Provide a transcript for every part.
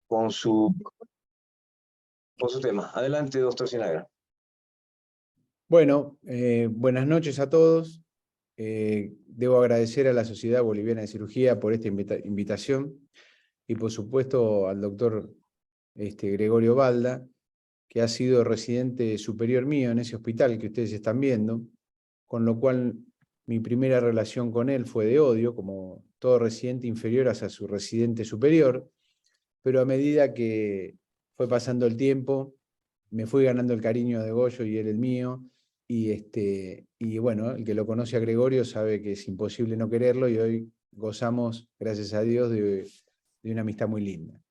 con su, con su tema. Adelante, doctor Sinagra. Bueno, buenas noches a todos. Debo agradecer a la Sociedad Boliviana de Cirugía por esta invitación y por supuesto al doctor Gregorio Balda, que ha sido residente superior mío en ese hospital que ustedes están viendo, con lo cual mi primera relación con él fue de odio, como todo residente inferior hacia su residente superior, pero a medida que fue pasando el tiempo, me fui ganando el cariño de Goyo y él el mío, y bueno, el que lo conoce a Gregorio sabe que es imposible no quererlo, y hoy gozamos, gracias a Dios, de una amistad muy linda.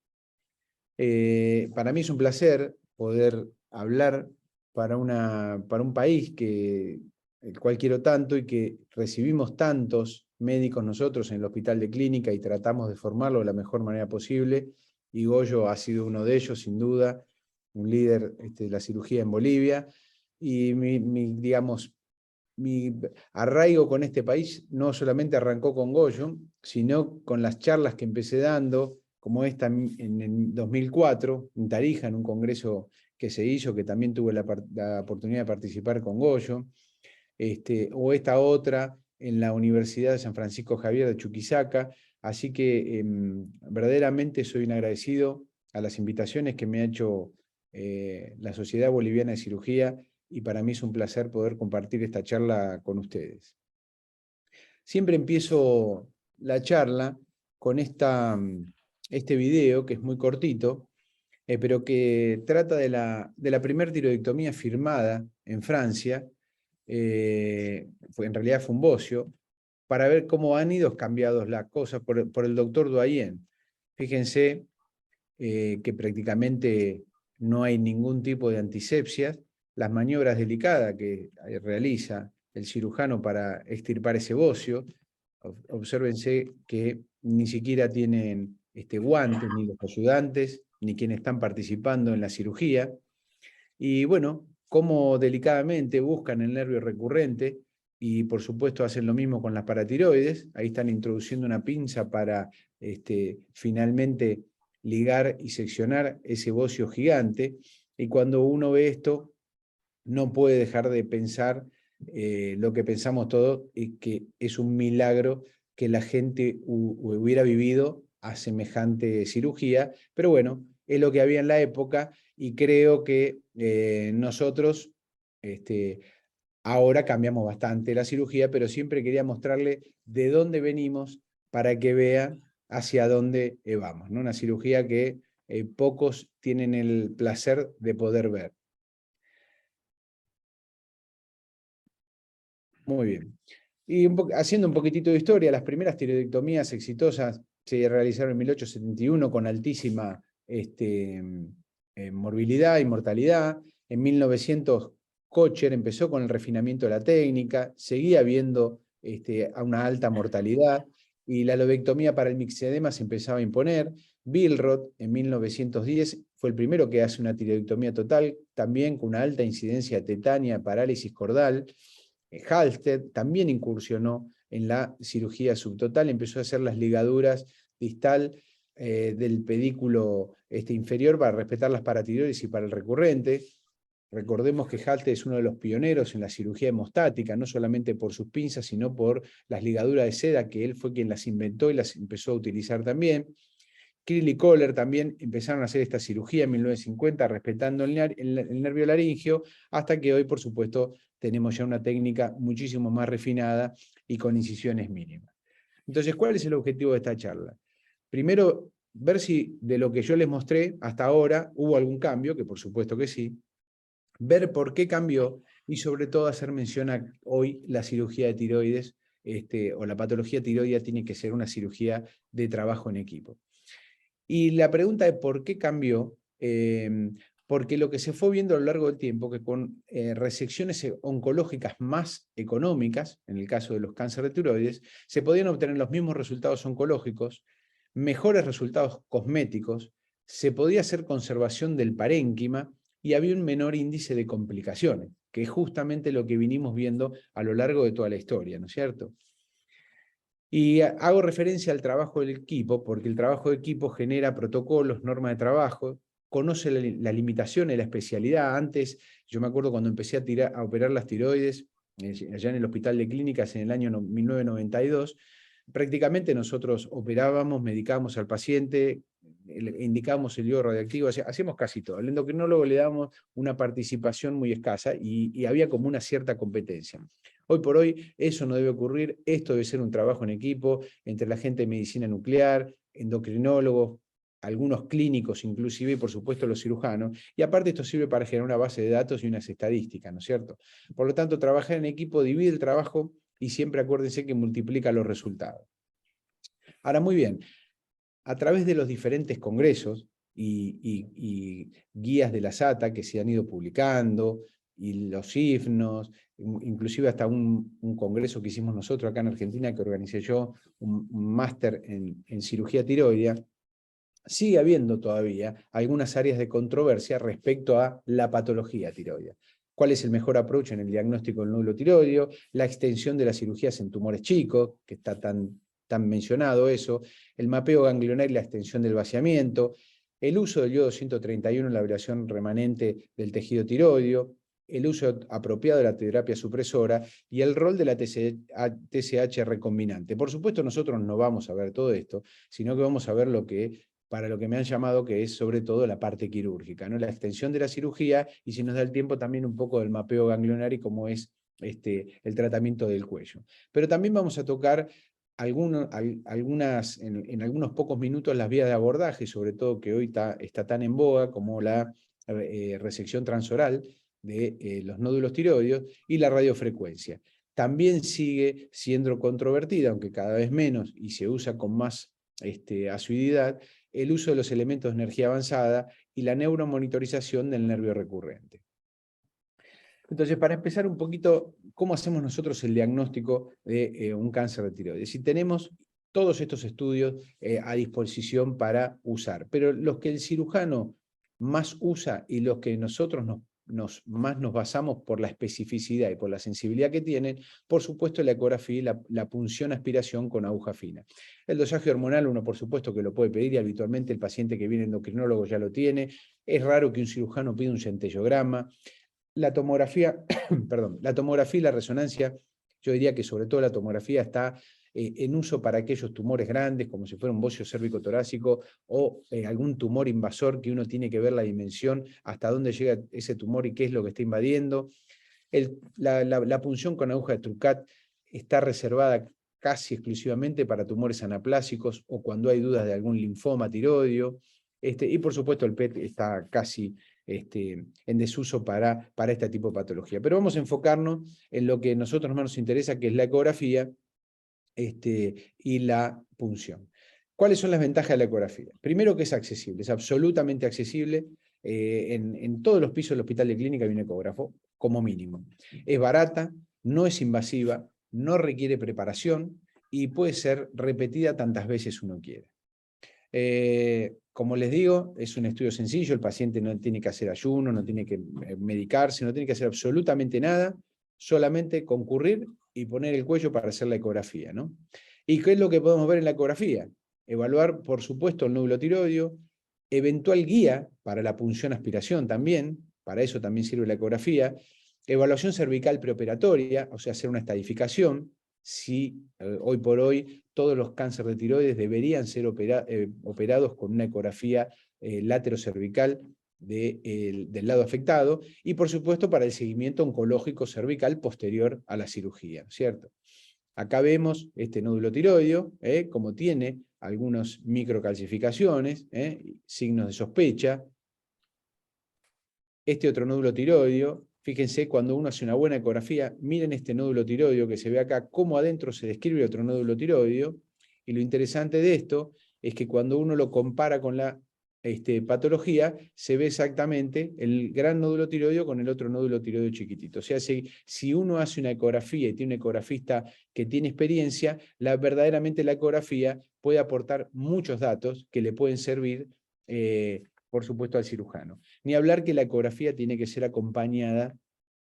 Para mí es un placer poder hablar para un país el cual quiero tanto y que recibimos tantos médicos nosotros en el hospital de clínica y tratamos de formarlo de la mejor manera posible, y Goyo ha sido uno de ellos, sin duda, un líder de la cirugía en Bolivia, y digamos, mi arraigo con este país no solamente arrancó con Goyo, sino con las charlas que empecé dando, como esta en el 2004, en Tarija, en un congreso que se hizo, que también tuve la oportunidad de participar con Goyo, o esta otra en la Universidad de San Francisco Javier de Chuquisaca. Así que verdaderamente soy un agradecido a las invitaciones que me ha hecho la Sociedad Boliviana de Cirugía, y para mí es un placer poder compartir esta charla con ustedes. Siempre empiezo la charla con este video, que es muy cortito, pero que trata de la primera tiroidectomía firmada en Francia. En realidad fue un bocio, para ver cómo han ido cambiadas las cosas por el doctor Doyen. Fíjense que prácticamente no hay ningún tipo de antisepsias. Las maniobras delicadas que realiza el cirujano para extirpar ese bocio, obsérvense que ni siquiera tienen guantes, ni los ayudantes, ni quienes están participando en la cirugía. Y bueno, cómo delicadamente buscan el nervio recurrente, y por supuesto hacen lo mismo con las paratiroides. Ahí están introduciendo una pinza para finalmente ligar y seccionar ese bocio gigante. Y cuando uno ve esto, no puede dejar de pensar lo que pensamos todos, y que es un milagro que la gente hubiera vivido a semejante cirugía, pero bueno, es lo que había en la época, y creo que nosotros ahora cambiamos bastante la cirugía, pero siempre quería mostrarle de dónde venimos para que vean hacia dónde vamos, ¿no? Una cirugía que pocos tienen el placer de poder ver. Muy bien. Y haciendo un poquitito de historia, las primeras tiroidectomías exitosas se realizaron en 1871 con altísima morbilidad y mortalidad. En 1900 Kocher empezó con el refinamiento de la técnica, seguía habiendo a una alta mortalidad, y la lobectomía para el mixedema se empezaba a imponer. Billroth en 1910 fue el primero que hace una tiroidectomía total, también con una alta incidencia de tetania, parálisis cordal. Halsted también incursionó en la cirugía subtotal, empezó a hacer las ligaduras distal del pedículo inferior para respetar las paratiroides y para el recurrente. Recordemos que Halsted es uno de los pioneros en la cirugía hemostática, no solamente por sus pinzas, sino por las ligaduras de seda, que él fue quien las inventó y las empezó a utilizar también. Krill y Kohler también empezaron a hacer esta cirugía en 1950, respetando el nervio laringeo, hasta que hoy, por supuesto, tenemos ya una técnica muchísimo más refinada y con incisiones mínimas. Entonces, ¿cuál es el objetivo de esta charla? Primero, ver si de lo que yo les mostré hasta ahora hubo algún cambio, que por supuesto que sí, ver por qué cambió, y sobre todo hacer mención a hoy la cirugía de tiroides, o la patología tiroidea tiene que ser una cirugía de trabajo en equipo. Y la pregunta de por qué cambió, porque lo que se fue viendo a lo largo del tiempo, que con resecciones oncológicas más económicas, en el caso de los cánceres de tiroides, se podían obtener los mismos resultados oncológicos, mejores resultados cosméticos, se podía hacer conservación del parénquima, y había un menor índice de complicaciones, que es justamente lo que vinimos viendo a lo largo de toda la historia, ¿no es cierto? Y hago referencia al trabajo del equipo, porque el trabajo de equipo genera protocolos, normas de trabajo, conoce la limitación y la especialidad. Antes, yo me acuerdo cuando empecé a operar las tiroides, allá en el Hospital de Clínicas en el año 1992, prácticamente nosotros operábamos, medicábamos al paciente, indicábamos el iodo radioactivo, hacíamos casi todo. Al endocrinólogo le dábamos una participación muy escasa y había como una cierta competencia. Hoy por hoy eso no debe ocurrir, esto debe ser un trabajo en equipo entre la gente de medicina nuclear, endocrinólogos, algunos clínicos inclusive, y por supuesto los cirujanos, y aparte esto sirve para generar una base de datos y unas estadísticas, ¿no es cierto? Por lo tanto, trabajar en equipo divide el trabajo y siempre acuérdense que multiplica los resultados. Ahora, muy bien, a través de los diferentes congresos y guías de la SATA que se han ido publicando, y los IFNOS, inclusive hasta un congreso que hicimos nosotros acá en Argentina, que organicé yo, un máster en cirugía tiroidea, sigue habiendo todavía algunas áreas de controversia respecto a la patología tiroidea. ¿Cuál es el mejor approach en el diagnóstico del nódulo tiroideo? La extensión de las cirugías en tumores chicos, que está tan mencionado eso, el mapeo ganglionar y la extensión del vaciamiento, el uso del yodo 131 en la ablación remanente del tejido tiroideo, el uso apropiado de la terapia supresora y el rol de la TSH recombinante. Por supuesto, nosotros no vamos a ver todo esto, sino que vamos a ver para lo que me han llamado, que es sobre todo la parte quirúrgica, ¿no? La extensión de la cirugía, y si nos da el tiempo también un poco del mapeo ganglionar y cómo es el tratamiento del cuello. Pero también vamos a tocar en algunos pocos minutos las vías de abordaje, sobre todo que hoy está tan en boga como la resección transoral de los nódulos tiroideos y la radiofrecuencia. También sigue siendo controvertida, aunque cada vez menos, y se usa con más asiduidad, el uso de los elementos de energía avanzada y la neuromonitorización del nervio recurrente. Entonces, para empezar un poquito, ¿cómo hacemos nosotros el diagnóstico de un cáncer de tiroides? Si tenemos todos estos estudios a disposición para usar, pero los que el cirujano más usa y los que nosotros más nos basamos por la especificidad y por la sensibilidad que tienen, por supuesto la ecografía y la punción aspiración con aguja fina. El dosaje hormonal uno por supuesto que lo puede pedir y habitualmente el paciente que viene endocrinólogo ya lo tiene. Es raro que un cirujano pida un centellograma. La tomografía, perdón, la tomografía y la resonancia, yo diría que sobre todo la tomografía está en uso para aquellos tumores grandes, como si fuera un bocio cérvico-torácico o algún tumor invasor que uno tiene que ver la dimensión, hasta dónde llega ese tumor y qué es lo que está invadiendo. La punción con aguja de Trucat está reservada casi exclusivamente para tumores anaplásicos o cuando hay dudas de algún linfoma tiroideo. Y por supuesto el PET está casi en desuso para este tipo de patología. Pero vamos a enfocarnos en lo que a nosotros más nos interesa, que es la ecografía y la punción. ¿Cuáles son las ventajas de la ecografía? Primero, que es accesible, es absolutamente accesible. En todos los pisos del hospital de clínica hay un ecógrafo, como mínimo. Es barata, no es invasiva, no requiere preparación y puede ser repetida tantas veces uno quiera. Como les digo, es un estudio sencillo, el paciente no tiene que hacer ayuno, no tiene que medicarse, no tiene que hacer absolutamente nada, solamente concurrir y poner el cuello para hacer la ecografía, ¿no? ¿Y qué es lo que podemos ver en la ecografía? Evaluar, por supuesto, el nódulo tiroideo, eventual guía para la punción aspiración también, para eso también sirve la ecografía, evaluación cervical preoperatoria, o sea, hacer una estadificación, si hoy por hoy todos los cánceres de tiroides deberían ser operados con una ecografía laterocervical del lado afectado, y por supuesto para el seguimiento oncológico cervical posterior a la cirugía, ¿cierto? Acá vemos este nódulo tiroideo, como tiene algunas microcalcificaciones, signos de sospecha. Este otro nódulo tiroideo, fíjense, cuando uno hace una buena ecografía, miren este nódulo tiroideo que se ve acá, cómo adentro se describe otro nódulo tiroideo, y lo interesante de esto es que cuando uno lo compara con la patología, se ve exactamente el gran nódulo tiroideo con el otro nódulo tiroideo chiquitito. O sea, si uno hace una ecografía y tiene un ecografista que tiene experiencia, verdaderamente la ecografía puede aportar muchos datos que le pueden servir por supuesto, al cirujano. Ni hablar que la ecografía tiene que ser acompañada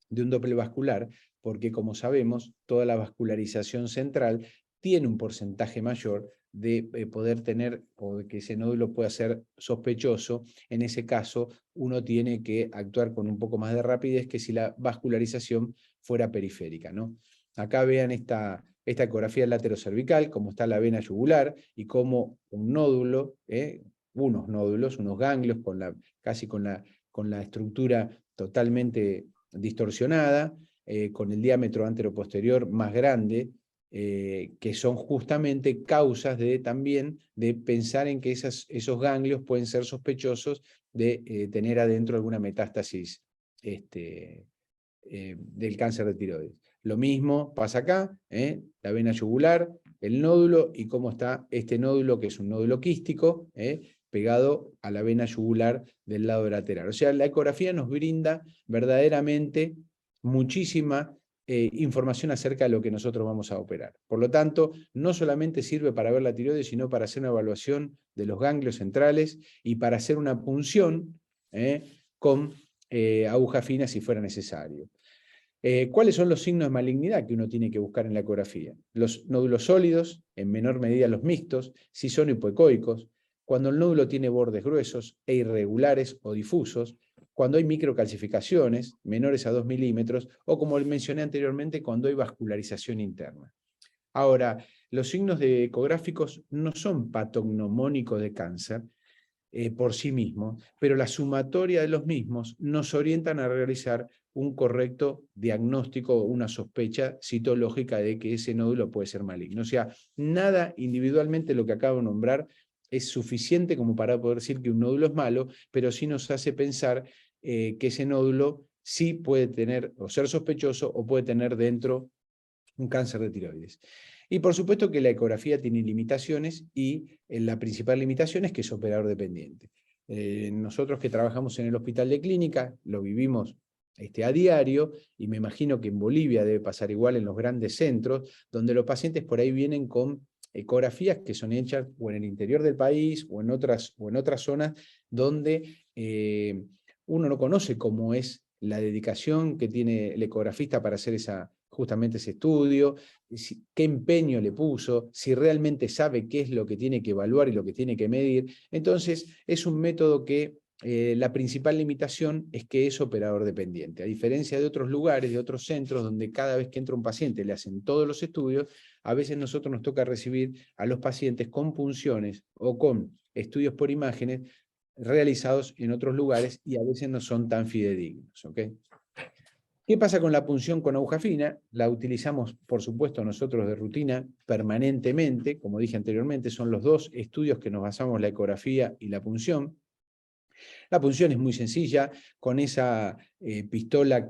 de un doppler vascular, porque como sabemos, toda la vascularización central tiene un porcentaje mayor de poder tener o de que ese nódulo pueda ser sospechoso. En ese caso, uno tiene que actuar con un poco más de rapidez que si la vascularización fuera periférica, ¿no? Acá vean esta ecografía laterocervical, cómo está la vena yugular y cómo un nódulo, unos nódulos, unos ganglios casi con la estructura totalmente distorsionada, con el diámetro anteroposterior más grande, que son justamente causas también de pensar en que esos ganglios pueden ser sospechosos de tener adentro alguna metástasis del cáncer de tiroides. Lo mismo pasa acá, la vena yugular, el nódulo y cómo está este nódulo, que es un nódulo quístico, pegado a la vena yugular del lado lateral. O sea, la ecografía nos brinda verdaderamente muchísima información acerca de lo que nosotros vamos a operar. Por lo tanto, no solamente sirve para ver la tiroides, sino para hacer una evaluación de los ganglios centrales y para hacer una punción con aguja fina si fuera necesario. ¿Cuáles son los signos de malignidad que uno tiene que buscar en la ecografía? Los nódulos sólidos, en menor medida los mixtos, si son hipoecoicos, cuando el nódulo tiene bordes gruesos e irregulares o difusos, cuando hay microcalcificaciones menores a 2 milímetros, o como mencioné anteriormente, cuando hay vascularización interna. Ahora, los signos ecográficos no son patognomónicos de cáncer, por sí mismos, pero la sumatoria de los mismos nos orientan a realizar un correcto diagnóstico, una sospecha citológica de que ese nódulo puede ser maligno. O sea, nada individualmente lo que acabo de nombrar es suficiente como para poder decir que un nódulo es malo, pero sí nos hace pensar que ese nódulo sí puede tener o ser sospechoso o puede tener dentro un cáncer de tiroides. Y por supuesto que la ecografía tiene limitaciones y la principal limitación es que es operador dependiente. Nosotros que trabajamos en el hospital de clínica lo vivimos a diario y me imagino que en Bolivia debe pasar igual en los grandes centros, donde los pacientes por ahí vienen con ecografías que son hechas o en el interior del país o en otras zonas donde uno no conoce cómo es la dedicación que tiene el ecografista para hacer justamente ese estudio, qué empeño le puso, si realmente sabe qué es lo que tiene que evaluar y lo que tiene que medir. Entonces, es un método que la principal limitación es que es operador dependiente. A diferencia de otros lugares, de otros centros, donde cada vez que entra un paciente le hacen todos los estudios, a veces nosotros nos toca recibir a los pacientes con punciones o con estudios por imágenes realizados en otros lugares y a veces no son tan fidedignos. ¿Okay? ¿Qué pasa con la punción con aguja fina? La utilizamos, por supuesto, nosotros de rutina permanentemente. Como dije anteriormente, son los dos estudios que nos basamos, la ecografía y la punción. La punción es muy sencilla, con esa pistola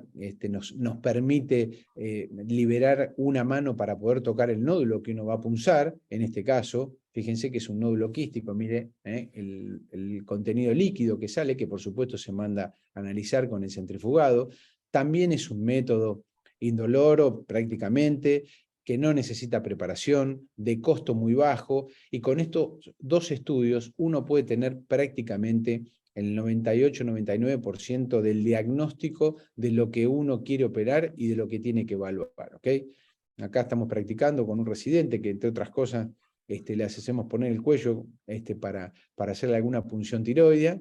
nos permite liberar una mano para poder tocar el nódulo que uno va a punzar, en este caso, fíjense que es un nódulo quístico, mire el contenido líquido que sale, que por supuesto se manda a analizar con el centrifugado. También es un método indoloro prácticamente, que no necesita preparación, de costo muy bajo, y con estos dos estudios uno puede tener prácticamente el 98-99% del diagnóstico de lo que uno quiere operar y de lo que tiene que evaluar. ¿Okay? Acá estamos practicando con un residente que, entre otras cosas, le hacemos poner el cuello para hacerle alguna punción tiroidea.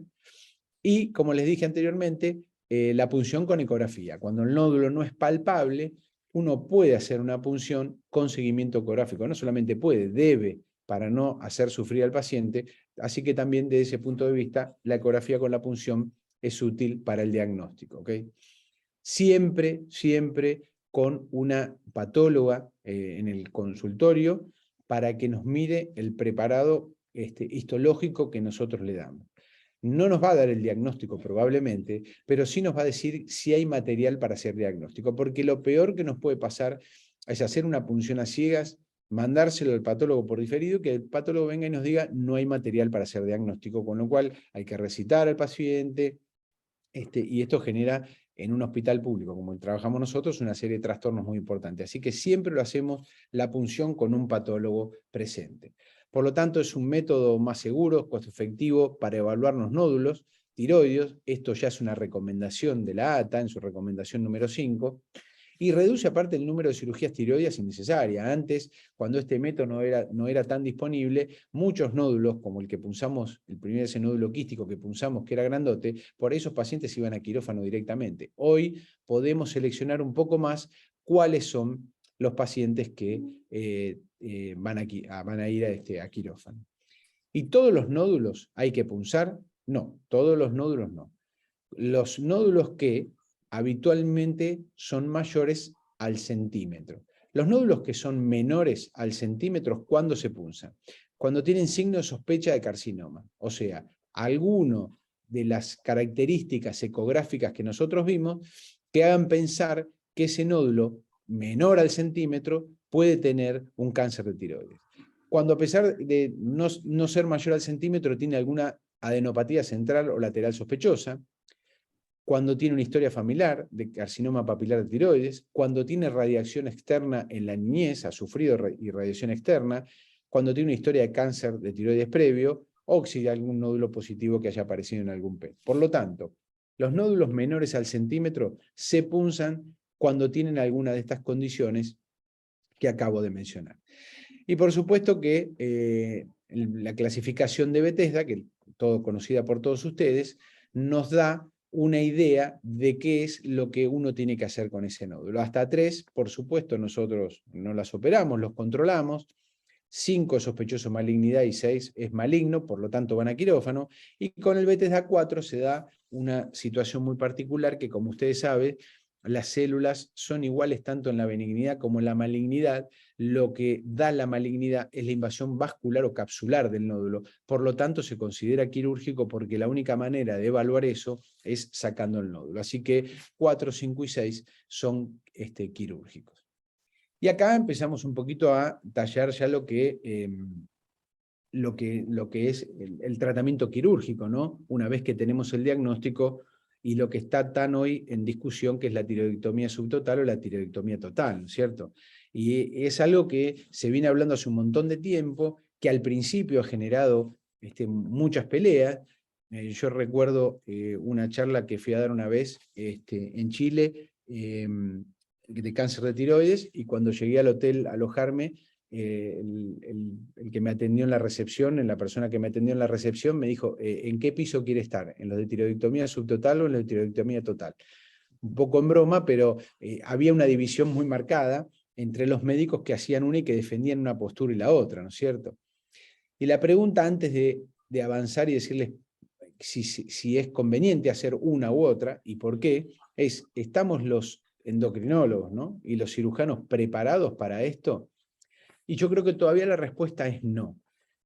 Y, como les dije anteriormente, la punción con ecografía. Cuando el nódulo no es palpable, uno puede hacer una punción con seguimiento ecográfico. No solamente puede, debe, para no hacer sufrir al paciente. Así que también desde ese punto de vista, la ecografía con la punción es útil para el diagnóstico. ¿Okay? Siempre, siempre con una patóloga en el consultorio para que nos mire el preparado histológico que nosotros le damos. No nos va a dar el diagnóstico probablemente, pero sí nos va a decir si hay material para hacer diagnóstico, porque lo peor que nos puede pasar es hacer una punción a ciegas, mandárselo al patólogo por diferido, que el patólogo venga y nos diga no hay material para hacer diagnóstico, con lo cual hay que recitar al paciente, y esto genera en un hospital público, como trabajamos nosotros, una serie de trastornos muy importantes. Así que siempre lo hacemos la punción con un patólogo presente. Por lo tanto, es un método más seguro, costo efectivo para evaluar los nódulos tiroides. Esto ya es una recomendación de la ATA, en su recomendación número 5. Y reduce aparte el número de cirugías tiroides innecesarias. Antes, cuando este método no era tan disponible, muchos nódulos, como el que punzamos, el primer ese nódulo quístico que punzamos, que era grandote, por ahí esos pacientes iban a quirófano directamente. Hoy podemos seleccionar un poco más cuáles son los pacientes que van a ir a quirófano. ¿Y todos los nódulos hay que punzar? No, todos los nódulos no. Los nódulos que habitualmente son mayores al centímetro. Los nódulos que son menores al centímetro, ¿cuándo se punzan? Cuando tienen signo de sospecha de carcinoma. O sea, alguno de las características ecográficas que nosotros vimos que hagan pensar que ese nódulo menor al centímetro puede tener un cáncer de tiroides. Cuando a pesar de no ser mayor al centímetro tiene alguna adenopatía central o lateral sospechosa, cuando tiene una historia familiar de carcinoma papilar de tiroides, cuando tiene radiación externa en la niñez, ha sufrido irradiación externa, cuando tiene una historia de cáncer de tiroides previo, o si hay algún nódulo positivo que haya aparecido en algún PET. Por lo tanto, los nódulos menores al centímetro se punzan cuando tienen alguna de estas condiciones que acabo de mencionar. Y por supuesto que la clasificación de Bethesda, que todo conocida por todos ustedes, nos da una idea de qué es lo que uno tiene que hacer con ese nódulo. Hasta 3, por supuesto, nosotros no las operamos, los controlamos. 5 es sospechoso malignidad y 6 es maligno, por lo tanto van a quirófano. Y con el Bethesda 4 se da una situación muy particular que, como ustedes saben, las células son iguales tanto en la benignidad como en la malignidad. Lo que da la malignidad es la invasión vascular o capsular del nódulo. Por lo tanto, se considera quirúrgico porque la única manera de evaluar eso es sacando el nódulo. Así que 4, 5 y 6 son quirúrgicos. Y acá empezamos un poquito a tallar ya lo que es el tratamiento quirúrgico, ¿no? Una vez que tenemos el diagnóstico y lo que está tan hoy en discusión, que es la tiroidectomía subtotal o la tiroidectomía total, ¿no es cierto? Y es algo que se viene hablando hace un montón de tiempo, que al principio ha generado muchas peleas. Yo recuerdo una charla que fui a dar una vez en Chile, de cáncer de tiroides, y cuando llegué al hotel a alojarme, el que me atendió en la recepción, la persona que me atendió en la recepción, me dijo, ¿en qué piso quiere estar? ¿En los de tiroidectomía subtotal o en los de tiroidectomía total? Un poco en broma, pero había una división muy marcada entre los médicos que hacían una y que defendían una postura y la otra, ¿no es cierto? Y la pregunta, antes de avanzar y decirles si es conveniente hacer una u otra y por qué, es, ¿estamos los endocrinólogos, ¿no?, y los cirujanos preparados para esto? Y yo creo que todavía la respuesta es no.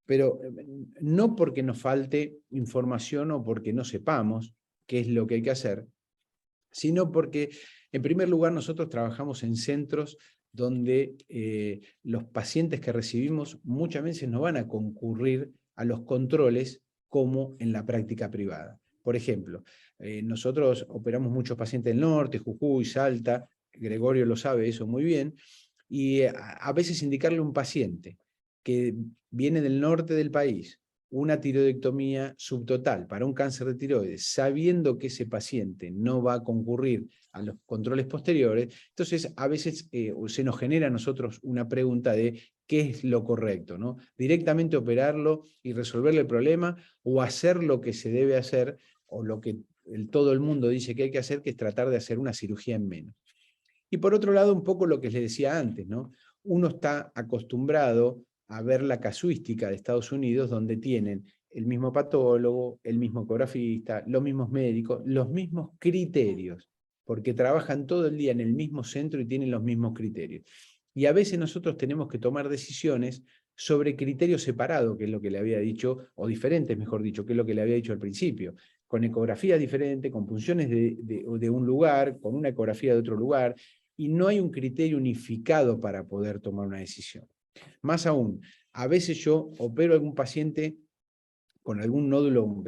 Pero no porque nos falte información o porque no sepamos qué es lo que hay que hacer, sino porque, en primer lugar, nosotros trabajamos en centros donde los pacientes que recibimos muchas veces no van a concurrir a los controles como en la práctica privada. Por ejemplo, nosotros operamos muchos pacientes del norte, Jujuy, Salta, Gregorio lo sabe eso muy bien, y a veces indicarle a un paciente que viene del norte del país una tiroidectomía subtotal para un cáncer de tiroides, sabiendo que ese paciente no va a concurrir a los controles posteriores, entonces a veces se nos genera a nosotros una pregunta de qué es lo correcto, ¿no? Directamente operarlo y resolverle el problema, o hacer lo que se debe hacer, o lo que todo el mundo dice que hay que hacer, que es tratar de hacer una cirugía en menos. Y por otro lado, un poco lo que les decía antes, ¿no? Uno está acostumbrado a ver la casuística de Estados Unidos, donde tienen el mismo patólogo, el mismo ecografista, los mismos médicos, los mismos criterios, porque trabajan todo el día en el mismo centro y tienen los mismos criterios. Y a veces nosotros tenemos que tomar decisiones sobre criterios separados, que es lo que le había dicho, o diferentes, mejor dicho, que es lo que le había dicho al principio, con ecografías diferentes, con punciones de un lugar, con una ecografía de otro lugar, y no hay un criterio unificado para poder tomar una decisión. Más aún, a veces yo opero a algún paciente con algún nódulo,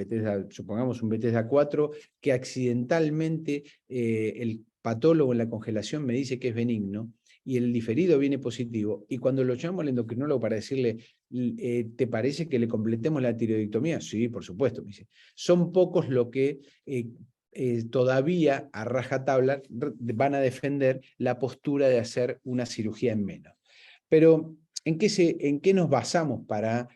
supongamos un Bethesda 4, que accidentalmente el patólogo en la congelación me dice que es benigno, y el diferido viene positivo, y cuando lo llamo al endocrinólogo para decirle, ¿te parece que le completemos la tiroidectomía? Sí, por supuesto, me dice. Son pocos los que todavía a rajatabla van a defender la postura de hacer una cirugía en menos. Pero, ¿en qué nos basamos para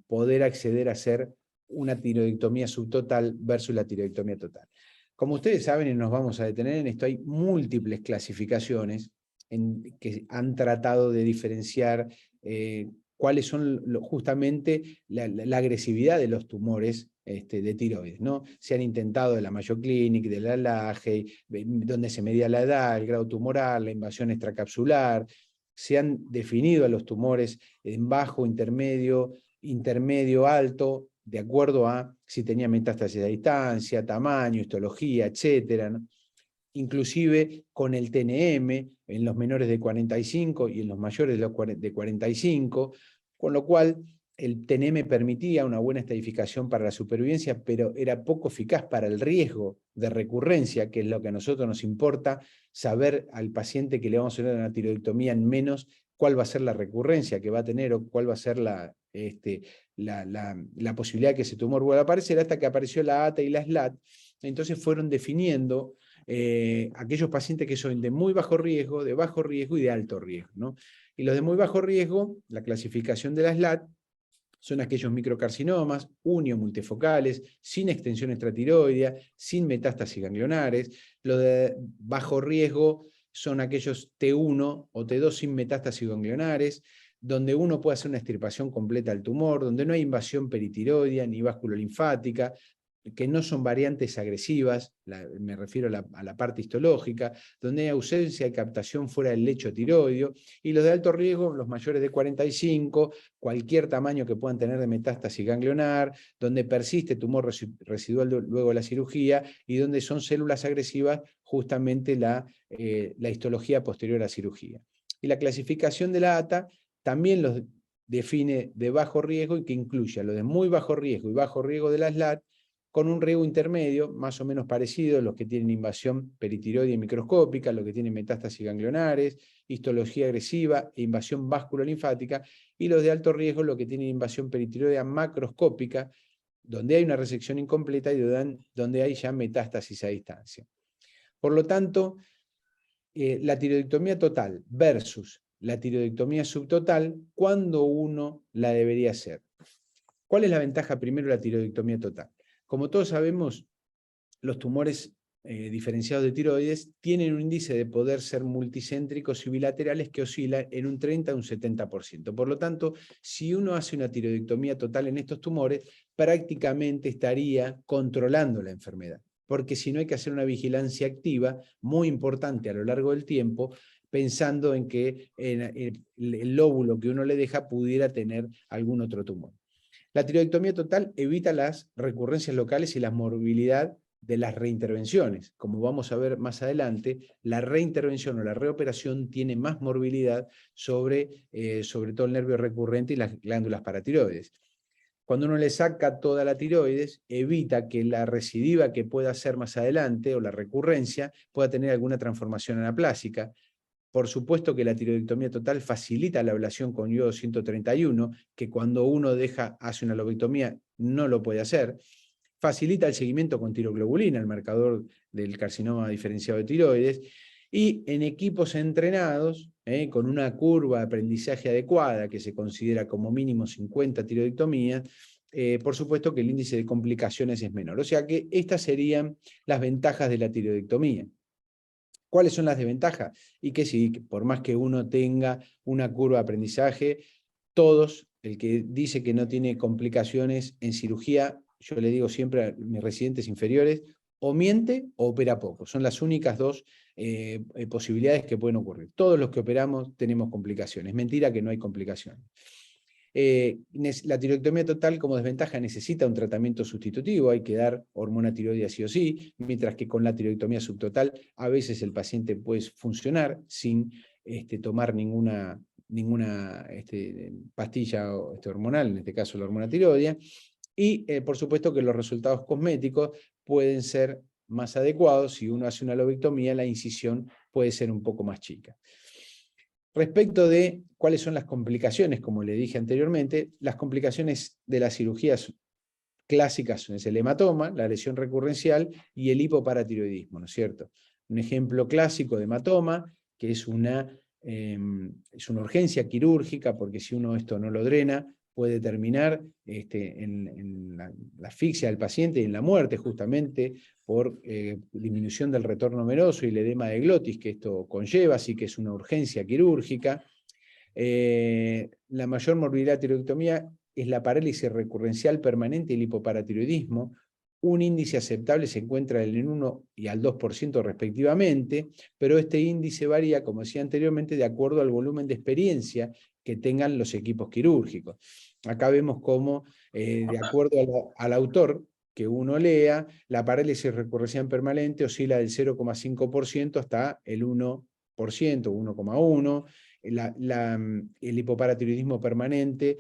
poder acceder a hacer una tiroidectomía subtotal versus la tiroidectomía total? Como ustedes saben, y nos vamos a detener en esto, hay múltiples clasificaciones que han tratado de diferenciar cuáles son justamente la agresividad de los tumores de tiroides, ¿no? Se han intentado de la Mayo Clinic, de la LAGE, donde se medía la edad, el grado tumoral, la invasión extracapsular. Se han definido a los tumores en bajo, intermedio, alto, de acuerdo a si tenía metástasis a distancia, tamaño, histología, etc. ¿no? Inclusive con el TNM en los menores de 45 y en los mayores de 45, con lo cual el TNM permitía una buena estadificación para la supervivencia, pero era poco eficaz para el riesgo de recurrencia, que es lo que a nosotros nos importa, saber al paciente que le vamos a hacer una tiroidectomía en menos cuál va a ser la recurrencia que va a tener o cuál va a ser la posibilidad de que ese tumor vuelva a aparecer, hasta que apareció la ATA y la SLAT. Entonces fueron definiendo aquellos pacientes que son de muy bajo riesgo, de bajo riesgo y de alto riesgo, ¿no? Y los de muy bajo riesgo, la clasificación de la SLAT, son aquellos microcarcinomas, unio multifocales, sin extensión extratiroidea, sin metástasis ganglionares. Los de bajo riesgo son aquellos T1 o T2 sin metástasis ganglionares, donde uno puede hacer una extirpación completa del tumor, donde no hay invasión peritiroidea ni vasculolinfática, que no son variantes agresivas, me refiero a la parte histológica, donde hay ausencia de captación fuera del lecho tiroideo, y los de alto riesgo, los mayores de 45, cualquier tamaño que puedan tener de metástasis ganglionar, donde persiste tumor residual luego de la cirugía, y donde son células agresivas justamente la histología posterior a la cirugía. Y la clasificación de la ATA también los define de bajo riesgo y que incluye a los de muy bajo riesgo y bajo riesgo de la SLAT, con un riesgo intermedio, más o menos parecido, los que tienen invasión peritiroidea microscópica, los que tienen metástasis ganglionares, histología agresiva e invasión vasculolinfática, y los de alto riesgo, los que tienen invasión peritiroidea macroscópica, donde hay una resección incompleta y donde hay ya metástasis a distancia. Por lo tanto, la tiroidectomía total versus la tiroidectomía subtotal, ¿cuándo uno la debería hacer? ¿Cuál es la ventaja primero de la tiroidectomía total? Como todos sabemos, los tumores diferenciados de tiroides tienen un índice de poder ser multicéntricos y bilaterales que oscila en un 30 a un 70%. Por lo tanto, si uno hace una tiroidectomía total en estos tumores, prácticamente estaría controlando la enfermedad, porque si no hay que hacer una vigilancia activa muy importante a lo largo del tiempo, pensando en que el lóbulo que uno le deja pudiera tener algún otro tumor. La tiroidectomía total evita las recurrencias locales y la morbilidad de las reintervenciones. Como vamos a ver más adelante, la reintervención o la reoperación tiene más morbilidad sobre todo el nervio recurrente y las glándulas paratiroides. Cuando uno le saca toda la tiroides, evita que la recidiva que pueda hacer más adelante o la recurrencia pueda tener alguna transformación anaplásica. Por supuesto que la tiroidectomía total facilita la ablación con iodo 131, que cuando uno hace una lobectomía no lo puede hacer. Facilita el seguimiento con tiroglobulina, el marcador del carcinoma diferenciado de tiroides. Y en equipos entrenados, con una curva de aprendizaje adecuada, que se considera como mínimo 50 tiroidectomías, por supuesto que el índice de complicaciones es menor. O sea que estas serían las ventajas de la tiroidectomía. ¿Cuáles son las desventajas? Y que sí, por más que uno tenga una curva de aprendizaje, todos, el que dice que no tiene complicaciones en cirugía, yo le digo siempre a mis residentes inferiores, o miente o opera poco. Son las únicas dos posibilidades que pueden ocurrir. Todos los que operamos tenemos complicaciones. Mentira que no hay complicaciones. La tiroidectomía total como desventaja necesita un tratamiento sustitutivo, hay que dar hormona tiroidea sí o sí, mientras que con la tiroidectomía subtotal a veces el paciente puede funcionar sin tomar ninguna pastilla hormonal, en este caso la hormona tiroidea, y por supuesto que los resultados cosméticos pueden ser más adecuados. Si uno hace una lobectomía, la incisión puede ser un poco más chica. Respecto de cuáles son las complicaciones, como le dije anteriormente, las complicaciones de las cirugías clásicas es el hematoma, la lesión recurrencial, y el hipoparatiroidismo, ¿no es cierto? Un ejemplo clásico de hematoma, que es una urgencia quirúrgica, porque si uno esto no lo drena, puede terminar en la asfixia del paciente y en la muerte, justamente por disminución del retorno venoso y el edema de glotis que esto conlleva, así que es una urgencia quirúrgica. La mayor morbilidad de tiroidectomía es la parálisis recurrencial permanente y el hipoparatiroidismo. Un índice aceptable se encuentra en el 1 y al 2% respectivamente, pero este índice varía, como decía anteriormente, de acuerdo al volumen de experiencia que tengan los equipos quirúrgicos. Acá vemos cómo, de acuerdo al autor que uno lea, la parálisis recurrencial permanente oscila del 0,5% hasta el 1%, 1,1%. El hipoparatiroidismo permanente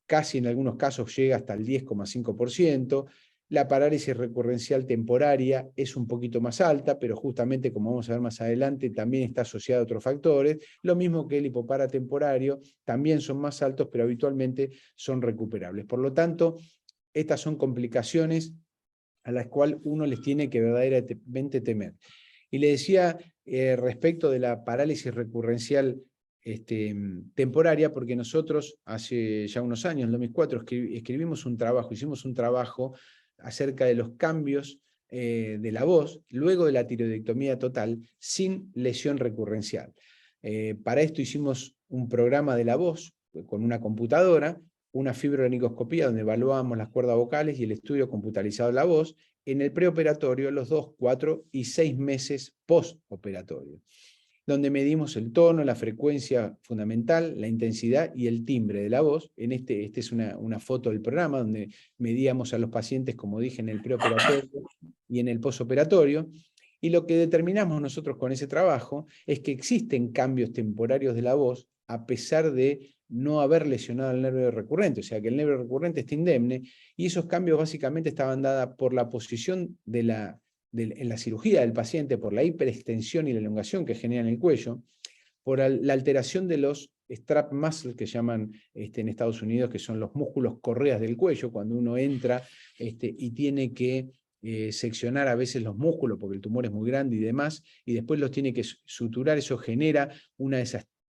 casi en algunos casos llega hasta el 10,5%. La parálisis recurrencial temporaria es un poquito más alta, pero justamente, como vamos a ver más adelante, también está asociada a otros factores. Lo mismo que el hipoparatemporario, también son más altos, pero habitualmente son recuperables. Por lo tanto, estas son complicaciones a las cuales uno les tiene que verdaderamente temer. Y le decía respecto de la parálisis recurrencial temporaria, porque nosotros hace ya unos años, en 2004, hicimos un trabajo acerca de los cambios de la voz luego de la tiroidectomía total sin lesión recurrencial. Para esto hicimos un programa de la voz con una computadora, una fibrolaricoscopía donde evaluábamos las cuerdas vocales y el estudio computarizado de la voz en el preoperatorio, los 2, 4 y 6 meses postoperatorio, donde medimos el tono, la frecuencia fundamental, la intensidad y el timbre de la voz. Esta es una foto del programa donde medíamos a los pacientes, como dije, en el preoperatorio y en el postoperatorio. Y lo que determinamos nosotros con ese trabajo es que existen cambios temporarios de la voz a pesar de no haber lesionado el nervio recurrente, o sea que el nervio recurrente está indemne, y esos cambios básicamente estaban dados por la posición en la cirugía del paciente, por la hiperextensión y la elongación que genera en el cuello, por la alteración de los strap muscles que llaman en Estados Unidos, que son los músculos correas del cuello, cuando uno entra y tiene que seccionar a veces los músculos porque el tumor es muy grande y demás, y después los tiene que suturar. Eso genera una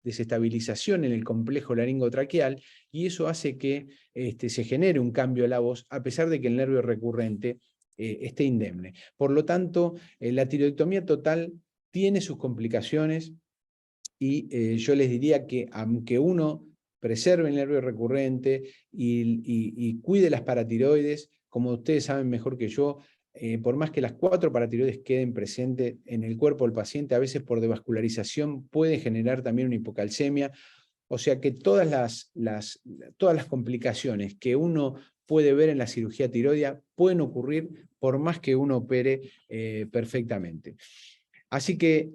desestabilización en el complejo laringotraqueal, y eso hace que se genere un cambio de la voz, a pesar de que el nervio recurrente esté indemne. Por lo tanto, la tiroidectomía total tiene sus complicaciones, y yo les diría que aunque uno preserve el nervio recurrente y cuide las paratiroides, como ustedes saben mejor que yo, por más que las 4 paratiroides queden presentes en el cuerpo del paciente, a veces por devascularización puede generar también una hipocalcemia. O sea que todas las complicaciones que uno puede ver en la cirugía tiroidea pueden ocurrir por más que uno opere perfectamente. Así que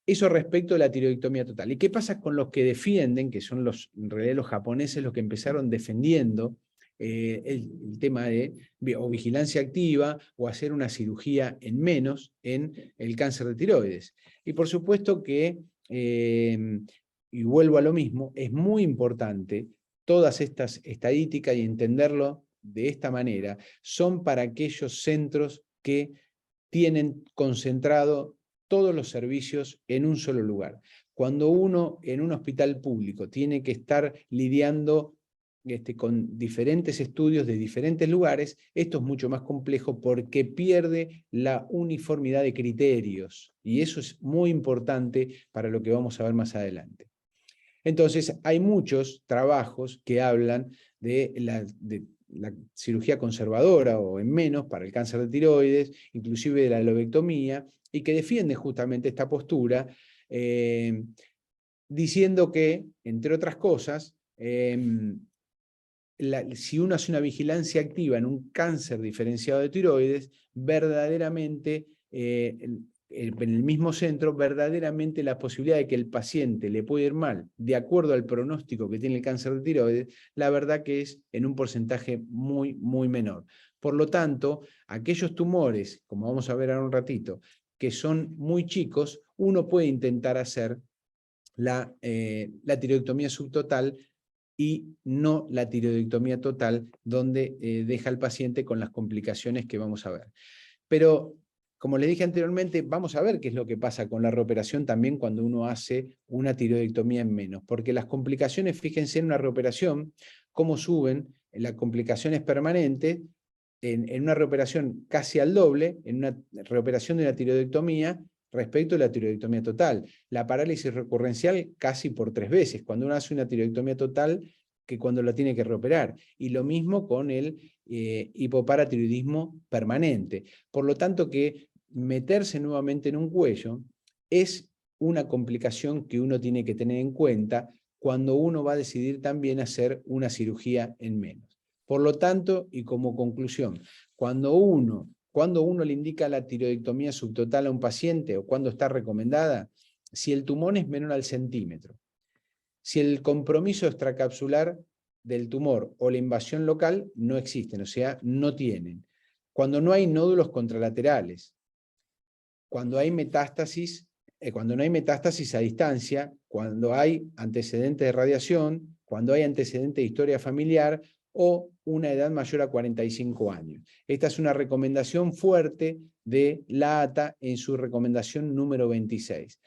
eso respecto de la tiroidectomía total. ¿Y qué pasa con los que defienden, que son en realidad los japoneses, los que empezaron defendiendo el tema de o vigilancia activa o hacer una cirugía en menos en el cáncer de tiroides? Y por supuesto que, y vuelvo a lo mismo, es muy importante todas estas estadísticas y entenderlo de esta manera, son para aquellos centros que tienen concentrado todos los servicios en un solo lugar. Cuando uno en un hospital público tiene que estar lidiando con diferentes estudios de diferentes lugares, esto es mucho más complejo porque pierde la uniformidad de criterios, y eso es muy importante para lo que vamos a ver más adelante. Entonces, hay muchos trabajos que hablan de la cirugía conservadora o en menos para el cáncer de tiroides, inclusive de la lobectomía, y que defienden justamente esta postura, diciendo que, entre otras cosas, si uno hace una vigilancia activa en un cáncer diferenciado de tiroides, verdaderamente en el mismo centro, verdaderamente la posibilidad de que el paciente le puede ir mal, de acuerdo al pronóstico que tiene el cáncer de tiroides, la verdad que es en un porcentaje muy, muy menor. Por lo tanto, aquellos tumores, como vamos a ver ahora un ratito, que son muy chicos, uno puede intentar hacer la tiroidectomía subtotal y no la tiroidectomía total, donde deja al paciente con las complicaciones que vamos a ver. Pero, como les dije anteriormente, vamos a ver qué es lo que pasa con la reoperación también cuando uno hace una tiroidectomía en menos, porque las complicaciones, fíjense en una reoperación, cómo suben las complicaciones permanentes en una reoperación casi al doble, en una reoperación de una tiroidectomía respecto a la tiroidectomía total. La parálisis recurrencial casi por 3 veces, cuando uno hace una tiroidectomía total, que cuando la tiene que reoperar. Y lo mismo con el hipoparatiroidismo permanente. Por lo tanto, que meterse nuevamente en un cuello es una complicación que uno tiene que tener en cuenta cuando uno va a decidir también hacer una cirugía en menos. Por lo tanto, y como conclusión, cuando uno le indica la tiroidectomía subtotal a un paciente o cuando está recomendada, si el tumor es menor al centímetro, si el compromiso extracapsular del tumor o la invasión local no existen, o sea, no tienen. Cuando no hay nódulos contralaterales, cuando hay metástasis, cuando no hay metástasis a distancia, cuando hay antecedentes de radiación, cuando hay antecedentes de historia familiar o una edad mayor a 45 años. Esta es una recomendación fuerte de la ATA en su recomendación número 26.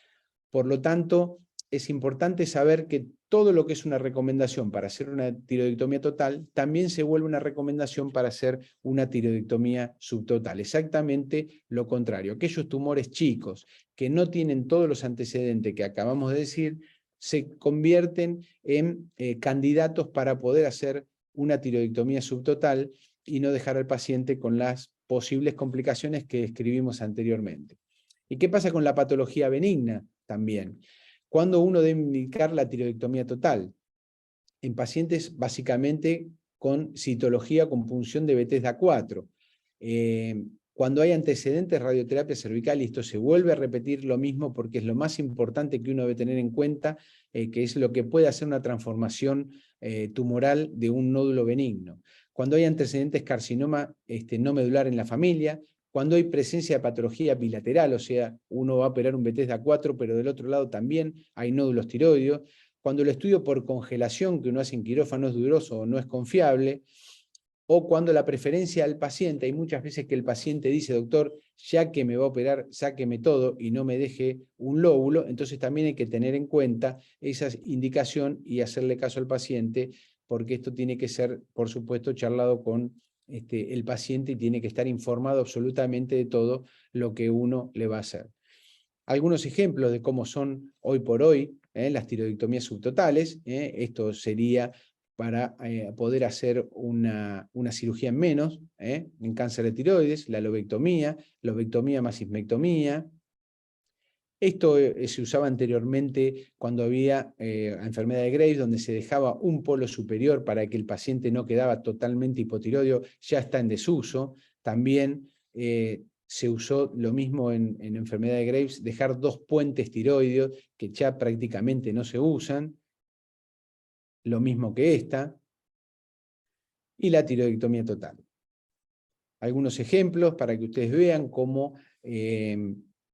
Por lo tanto, es importante saber que todo lo que es una recomendación para hacer una tiroidectomía total, también se vuelve una recomendación para hacer una tiroidectomía subtotal. Exactamente lo contrario. Aquellos tumores chicos que no tienen todos los antecedentes que acabamos de decir, se convierten en candidatos para poder hacer una tiroidectomía subtotal y no dejar al paciente con las posibles complicaciones que describimos anteriormente. ¿Y qué pasa con la patología benigna también? ¿Cuándo uno debe indicar la tiroidectomía total? En pacientes básicamente con citología con punción de Bethesda-4. Cuando hay antecedentes de radioterapia cervical, y esto se vuelve a repetir lo mismo porque es lo más importante que uno debe tener en cuenta, que es lo que puede hacer una transformación tumoral de un nódulo benigno. Cuando hay antecedentes carcinoma no medular en la familia, cuando hay presencia de patología bilateral, o sea, uno va a operar un Bethesda-4, pero del otro lado también hay nódulos tiroideos, cuando el estudio por congelación que uno hace en quirófano es dudoso o no es confiable, o cuando la preferencia al paciente, hay muchas veces que el paciente dice, doctor, ya que me va a operar, sáqueme todo y no me deje un lóbulo, entonces también hay que tener en cuenta esa indicación y hacerle caso al paciente, porque esto tiene que ser, por supuesto, charlado con el paciente y tiene que estar informado absolutamente de todo lo que uno le va a hacer. Algunos ejemplos de cómo son hoy por hoy las tiroidectomías subtotales. Esto sería para poder hacer una cirugía en menos, en cáncer de tiroides, la lobectomía más ismectomía. Esto se usaba anteriormente cuando había enfermedad de Graves, donde se dejaba un polo superior para que el paciente no quedaba totalmente hipotiroideo, ya está en desuso. También se usó lo mismo en enfermedad de Graves, dejar 2 puentes tiroideos que ya prácticamente no se usan, lo mismo que esta, y la tiroidectomía total. Algunos ejemplos para que ustedes vean cómo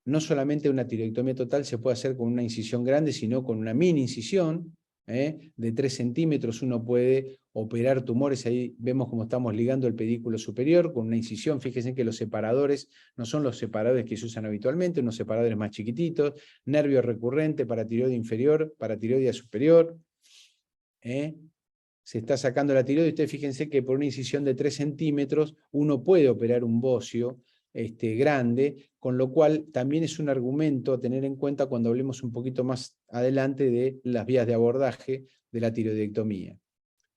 no solamente una tiroidectomía total se puede hacer con una incisión grande, sino con una mini incisión de 3 centímetros. Uno puede operar tumores. Ahí vemos cómo estamos ligando el pedículo superior con una incisión. Fíjense que los separadores no son los separadores que se usan habitualmente, unos separadores más chiquititos. Nervio recurrente para tiroide inferior, para tiroide superior. Se está sacando la tiroides. Ustedes fíjense que por una incisión de 3 centímetros uno puede operar un bocio grande, con lo cual también es un argumento a tener en cuenta cuando hablemos un poquito más adelante de las vías de abordaje de la tiroidectomía.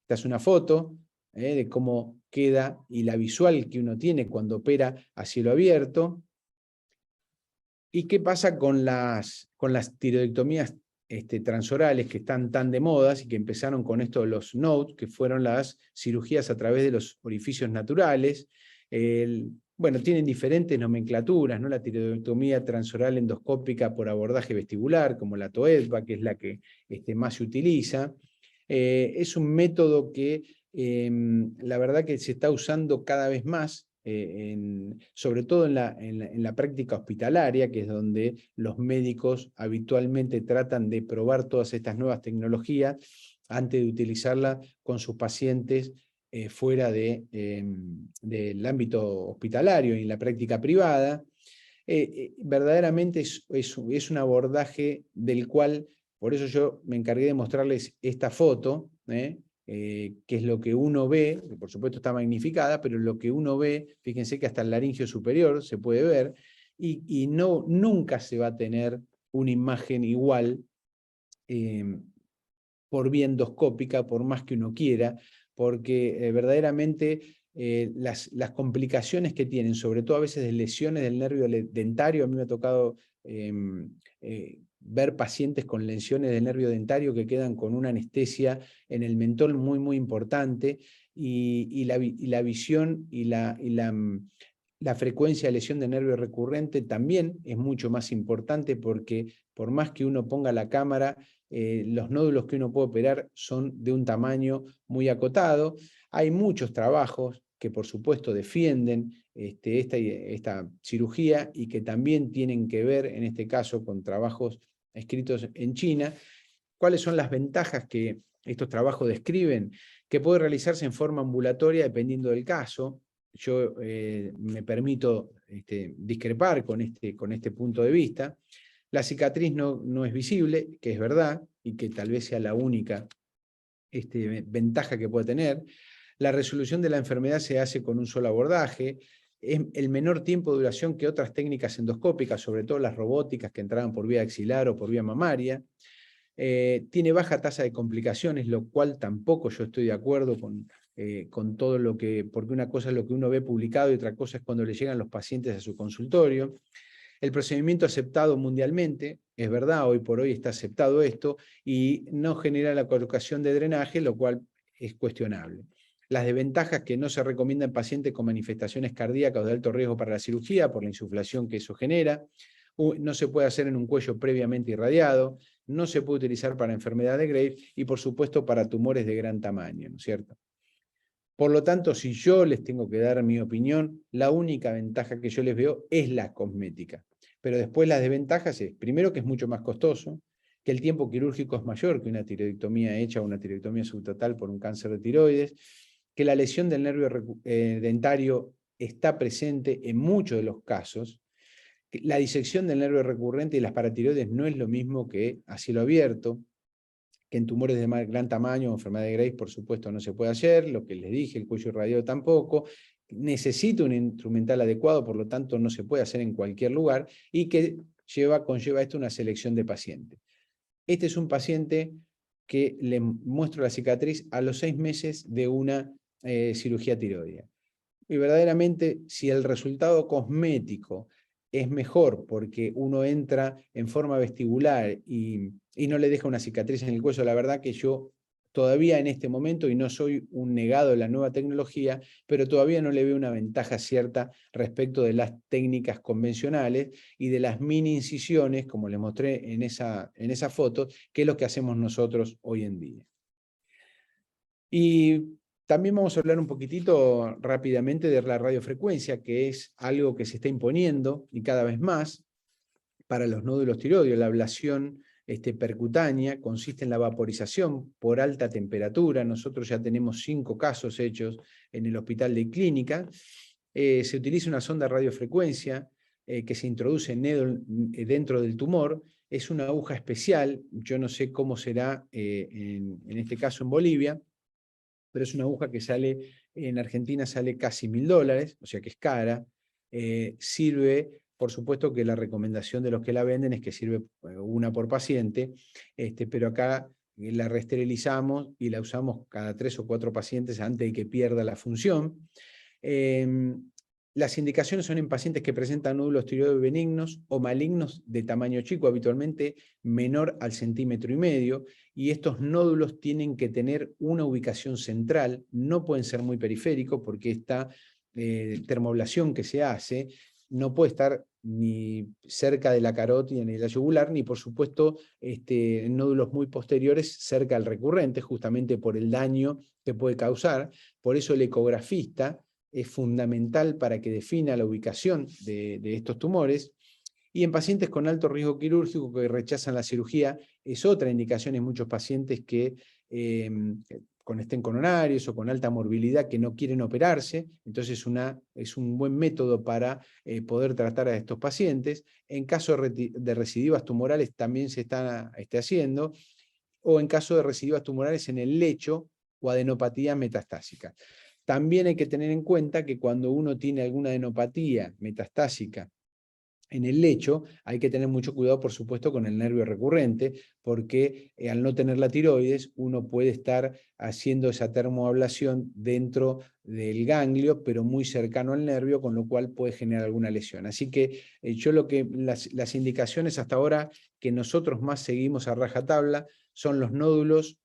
Esta es una foto de cómo queda y la visual que uno tiene cuando opera a cielo abierto. ¿Y qué pasa con las tiroidectomías transorales que están tan de moda y que empezaron con esto de los NOTE, que fueron las cirugías a través de los orificios naturales? Bueno, tienen diferentes nomenclaturas, ¿no? La tiroidectomía transoral endoscópica por abordaje vestibular, como la TOEDVA, que es la que más se utiliza. Es un método que la verdad que se está usando cada vez más, sobre todo en la práctica hospitalaria, que es donde los médicos habitualmente tratan de probar todas estas nuevas tecnologías, antes de utilizarla con sus pacientes fuera del ámbito hospitalario y en la práctica privada. Verdaderamente es un abordaje del cual, por eso yo me encargué de mostrarles esta foto, que es lo que uno ve, que por supuesto está magnificada, pero lo que uno ve, fíjense que hasta el laringio superior se puede ver, y nunca se va a tener una imagen igual por vía endoscópica, por más que uno quiera, porque verdaderamente las complicaciones que tienen, sobre todo a veces de lesiones del nervio dentario, a mí me ha tocado ver pacientes con lesiones del nervio dentario que quedan con una anestesia en el mentón muy, muy importante, y la visión y la frecuencia de lesión de nervio recurrente también es mucho más importante, porque por más que uno ponga la cámara, los nódulos que uno puede operar son de un tamaño muy acotado. Hay muchos trabajos que por supuesto defienden esta cirugía y que también tienen que ver, en este caso, con trabajos escritos en China. ¿Cuáles son las ventajas que estos trabajos describen? Que puede realizarse en forma ambulatoria dependiendo del caso. Yo me permito discrepar con este punto de vista. La cicatriz no es visible, que es verdad, y que tal vez sea la única ventaja que puede tener. La resolución de la enfermedad se hace con un solo abordaje. Es el menor tiempo de duración que otras técnicas endoscópicas, sobre todo las robóticas que entraban por vía axilar o por vía mamaria. Tiene baja tasa de complicaciones, lo cual tampoco yo estoy de acuerdo con todo lo que, porque una cosa es lo que uno ve publicado y otra cosa es cuando le llegan los pacientes a su consultorio. El procedimiento aceptado mundialmente, es verdad, hoy por hoy está aceptado esto, y no genera la colocación de drenaje, lo cual es cuestionable. Las desventajas: que no se recomienda en pacientes con manifestaciones cardíacas o de alto riesgo para la cirugía por la insuflación que eso genera. No se puede hacer en un cuello previamente irradiado. No se puede utilizar para enfermedad de Graves y, por supuesto, para tumores de gran tamaño, ¿no es cierto? Por lo tanto, si yo les tengo que dar mi opinión, la única ventaja que yo les veo es la cosmética. Pero después las desventajas es, primero, que es mucho más costoso, que el tiempo quirúrgico es mayor que una tiroidectomía hecha o una tiroidectomía subtotal por un cáncer de tiroides, que la lesión del nervio dentario está presente en muchos de los casos, que la disección del nervio recurrente y las paratiroides no es lo mismo que a cielo abierto, que en tumores de gran tamaño o enfermedad de Graves, por supuesto, no se puede hacer, lo que les dije, el cuello irradiado tampoco, necesita un instrumental adecuado, por lo tanto no se puede hacer en cualquier lugar, y que conlleva esto una selección de pacientes. Este es un paciente que le muestro la cicatriz a los 6 meses de una cirugía tiroidea. Y verdaderamente, si el resultado cosmético es mejor porque uno entra en forma vestibular y no le deja una cicatriz en el cuello, la verdad que yo todavía en este momento, y no soy un negado de la nueva tecnología, pero todavía no le veo una ventaja cierta respecto de las técnicas convencionales y de las mini incisiones, como les mostré en esa foto, que es lo que hacemos nosotros hoy en día. Y también vamos a hablar un poquitito rápidamente de la radiofrecuencia, que es algo que se está imponiendo y cada vez más para los nódulos tiroideos. La ablación percutánea consiste en la vaporización por alta temperatura. Nosotros ya tenemos 5 casos hechos en el hospital de clínica. Se utiliza una sonda de radiofrecuencia que se introduce dentro del tumor. Es una aguja especial, yo no sé cómo será en este caso en Bolivia, pero es una aguja que en Argentina sale casi $1000, o sea que es cara. Sirve, por supuesto que la recomendación de los que la venden es que sirve una por paciente, pero acá la reesterilizamos y la usamos cada 3 o 4 pacientes antes de que pierda la función. Las indicaciones son en pacientes que presentan nódulos tiroides benignos o malignos de tamaño chico, habitualmente menor al 1,5 centímetros, y estos nódulos tienen que tener una ubicación central, no pueden ser muy periféricos porque esta termoablación que se hace no puede estar ni cerca de la carótida ni de la yugular, ni por supuesto nódulos muy posteriores cerca al recurrente, justamente por el daño que puede causar. Por eso el ecografista es fundamental para que defina la ubicación de estos tumores. Y en pacientes con alto riesgo quirúrgico que rechazan la cirugía, es otra indicación en muchos pacientes que con estén coronarios o con alta morbilidad que no quieren operarse, entonces es un buen método para poder tratar a estos pacientes. En caso de recidivas tumorales también se está haciendo, o en caso de recidivas tumorales en el lecho o adenopatía metastásica. También hay que tener en cuenta que cuando uno tiene alguna adenopatía metastásica en el lecho, hay que tener mucho cuidado, por supuesto, con el nervio recurrente, porque al no tener la tiroides, uno puede estar haciendo esa termoablación dentro del ganglio, pero muy cercano al nervio, con lo cual puede generar alguna lesión. Así que las indicaciones hasta ahora que nosotros más seguimos a rajatabla son los nódulos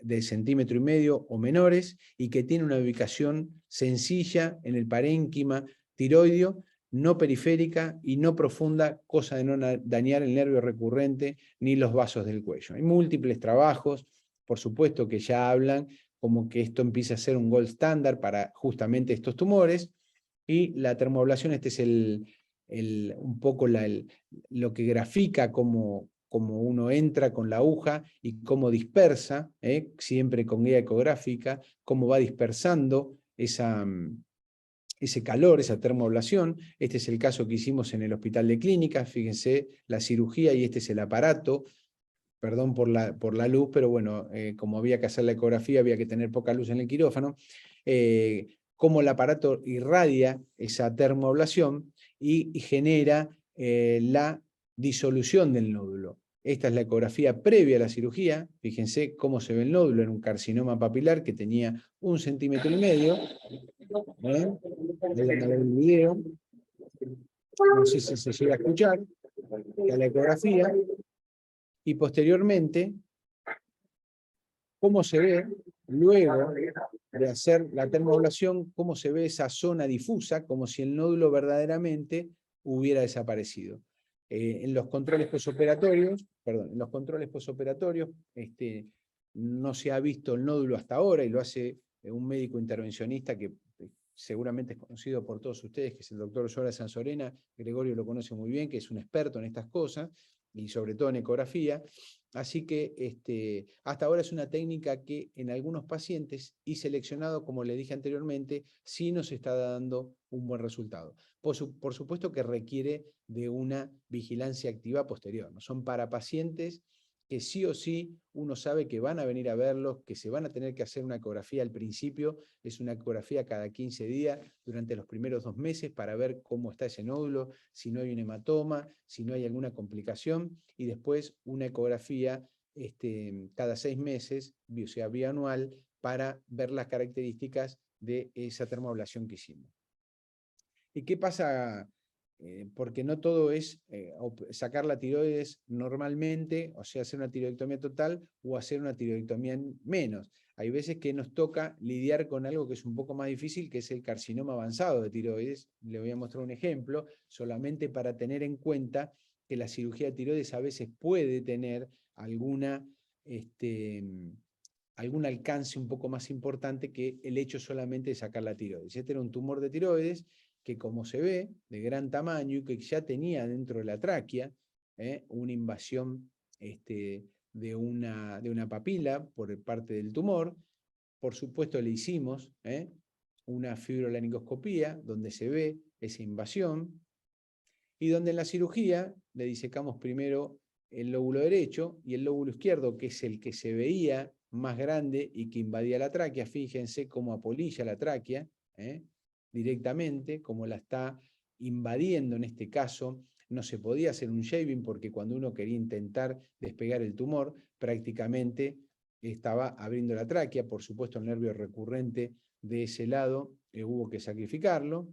de 1,5 centímetros o menores, y que tienen una ubicación sencilla en el parénquima tiroideo, no periférica y no profunda, cosa de no dañar el nervio recurrente ni los vasos del cuello. Hay múltiples trabajos, por supuesto, que ya hablan como que esto empieza a ser un gold standard para justamente estos tumores, y la termoablación, este es un poco lo que grafica cómo uno entra con la aguja y cómo dispersa, siempre con guía ecográfica, cómo va dispersando ese calor, esa termoablación. Este es el caso que hicimos en el Hospital de Clínicas, fíjense la cirugía y este es el aparato. Perdón por la luz, pero bueno, como había que hacer la ecografía, había que tener poca luz en el quirófano, cómo el aparato irradia esa termoablación y genera la disolución del nódulo. Esta es la ecografía previa a la cirugía. Fíjense cómo se ve el nódulo en un carcinoma papilar que tenía 1,5 centímetros. Vayan a ver el video. No sé si se llega a escuchar. La ecografía. Y posteriormente, cómo se ve, luego de hacer la termoablación, cómo se ve esa zona difusa, como si el nódulo verdaderamente hubiera desaparecido. En los controles posoperatorios, no se ha visto el nódulo hasta ahora, y lo hace un médico intervencionista que seguramente es conocido por todos ustedes, que es el doctor Yola Sanzorena. Gregorio lo conoce muy bien, que es un experto en estas cosas, y sobre todo en ecografía. Así que hasta ahora es una técnica que en algunos pacientes y seleccionado, como le dije anteriormente, sí nos está dando un buen resultado. Por supuesto que requiere de una vigilancia activa posterior, ¿no? Son para pacientes que sí o sí uno sabe que van a venir a verlos, que se van a tener que hacer una ecografía al principio. Es una ecografía cada 15 días durante los primeros 2 meses para ver cómo está ese nódulo, si no hay un hematoma, si no hay alguna complicación, y después una ecografía cada 6 meses, o sea, bianual, para ver las características de esa termoablación que hicimos. ¿Y qué pasa? Porque no todo es sacar la tiroides normalmente, o sea, hacer una tiroidectomía total o hacer una tiroidectomía menos. Hay veces que nos toca lidiar con algo que es un poco más difícil, que es el carcinoma avanzado de tiroides. Le voy a mostrar un ejemplo, solamente para tener en cuenta que la cirugía de tiroides a veces puede tener algún alcance un poco más importante que el hecho solamente de sacar la tiroides. Este era un tumor de tiroides que, como se ve, de gran tamaño, y que ya tenía dentro de la tráquea una invasión de una papila por parte del tumor. Por supuesto le hicimos una fibrolaringoscopía donde se ve esa invasión, y donde en la cirugía le disecamos primero el lóbulo derecho y el lóbulo izquierdo, que es el que se veía más grande y que invadía la tráquea. Fíjense cómo apolilla la tráquea directamente, cómo la está invadiendo en este caso. No se podía hacer un shaving porque cuando uno quería intentar despegar el tumor, prácticamente estaba abriendo la tráquea. Por supuesto, el nervio recurrente de ese lado hubo que sacrificarlo.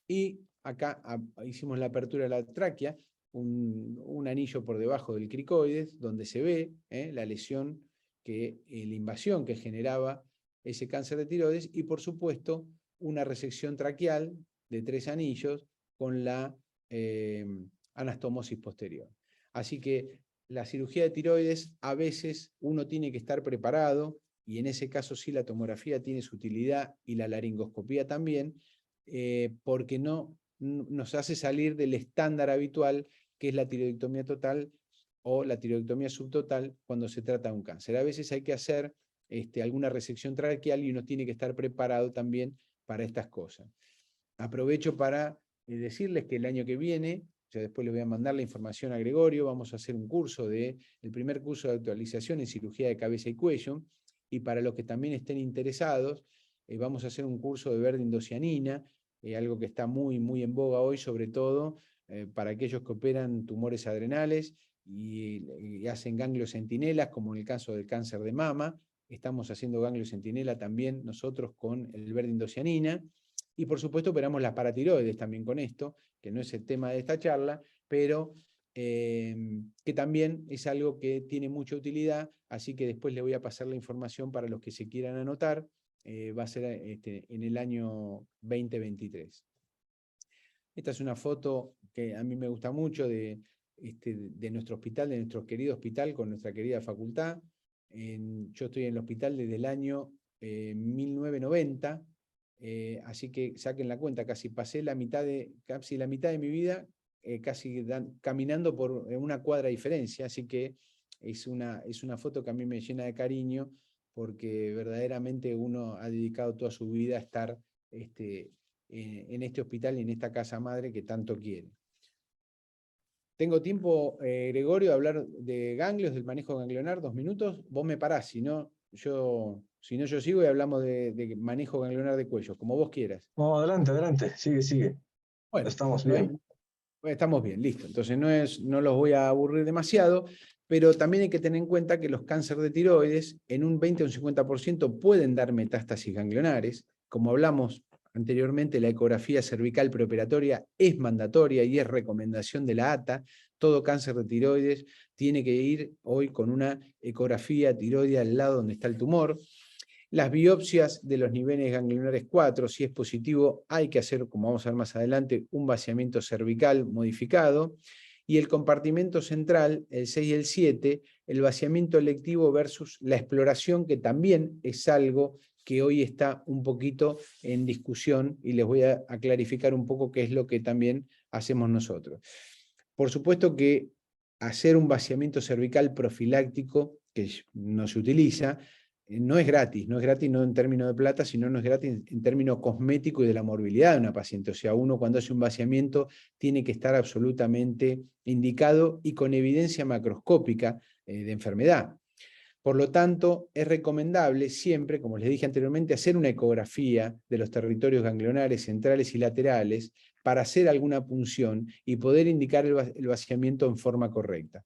Y acá hicimos la apertura de la tráquea, un anillo por debajo del cricoides, donde se ve la lesión, la invasión que generaba ese cáncer de tiroides, y por supuesto una resección traqueal de 3 anillos con la anastomosis posterior. Así que la cirugía de tiroides, a veces uno tiene que estar preparado, y en ese caso sí la tomografía tiene su utilidad y la laringoscopía también, porque no nos hace salir del estándar habitual, que es la tiroidectomía total o la tiroidectomía subtotal cuando se trata de un cáncer. A veces hay que hacer alguna resección traqueal y uno tiene que estar preparado también para estas cosas. Aprovecho para decirles que el año que viene, ya después les voy a mandar la información a Gregorio, vamos a hacer un curso el primer curso de actualización en cirugía de cabeza y cuello, y para los que también estén interesados, vamos a hacer un curso de verde-indocianina, algo que está muy, muy en boga hoy, sobre todo para aquellos que operan tumores adrenales y hacen ganglios centinelas, como en el caso del cáncer de mama. Estamos haciendo ganglios centinela también nosotros con el verde-indocianina. Y por supuesto operamos las paratiroides también con esto, que no es el tema de esta charla, pero que también es algo que tiene mucha utilidad, así que después le voy a pasar la información para los que se quieran anotar. Va a ser en el año 2023. Esta es una foto que a mí me gusta mucho de nuestro hospital, de nuestro querido hospital con nuestra querida facultad. Yo estoy en el hospital desde el año 1990, así que saquen la cuenta, casi pasé casi la mitad de mi vida caminando por una cuadra de diferencia, así que es una foto que a mí me llena de cariño, porque verdaderamente uno ha dedicado toda su vida a estar en este hospital y en esta casa madre que tanto quiere. Tengo tiempo, Gregorio, de hablar de ganglios, del manejo ganglionar, 2 minutos. Vos me parás, si no yo sigo y hablamos de manejo ganglionar de cuello, como vos quieras. No, adelante, adelante, sigue. Bueno, Estamos bien. Estamos bien, listo. Entonces no los voy a aburrir demasiado, pero también hay que tener en cuenta que los cánceres de tiroides en un 20 o un 50% pueden dar metástasis ganglionares. Como hablamos anteriormente, la ecografía cervical preoperatoria es mandatoria y es recomendación de la ATA. Todo cáncer de tiroides tiene que ir hoy con una ecografía tiroidea al lado donde está el tumor. Las biopsias de los niveles ganglionares 4, si es positivo, hay que hacer, como vamos a ver más adelante, un vaciamiento cervical modificado. Y el compartimento central, el 6 y el 7, el vaciamiento electivo versus la exploración, que también es algo que hoy está un poquito en discusión, y les voy a clarificar un poco qué es lo que también hacemos nosotros. Por supuesto que hacer un vaciamiento cervical profiláctico, que no se utiliza, no es gratis no en términos de plata, sino no es gratis en términos cosméticos y de la morbilidad de una paciente. O sea, uno cuando hace un vaciamiento tiene que estar absolutamente indicado y con evidencia macroscópica de enfermedad. Por lo tanto, es recomendable siempre, como les dije anteriormente, hacer una ecografía de los territorios ganglionares centrales y laterales para hacer alguna punción y poder indicar el vaciamiento en forma correcta.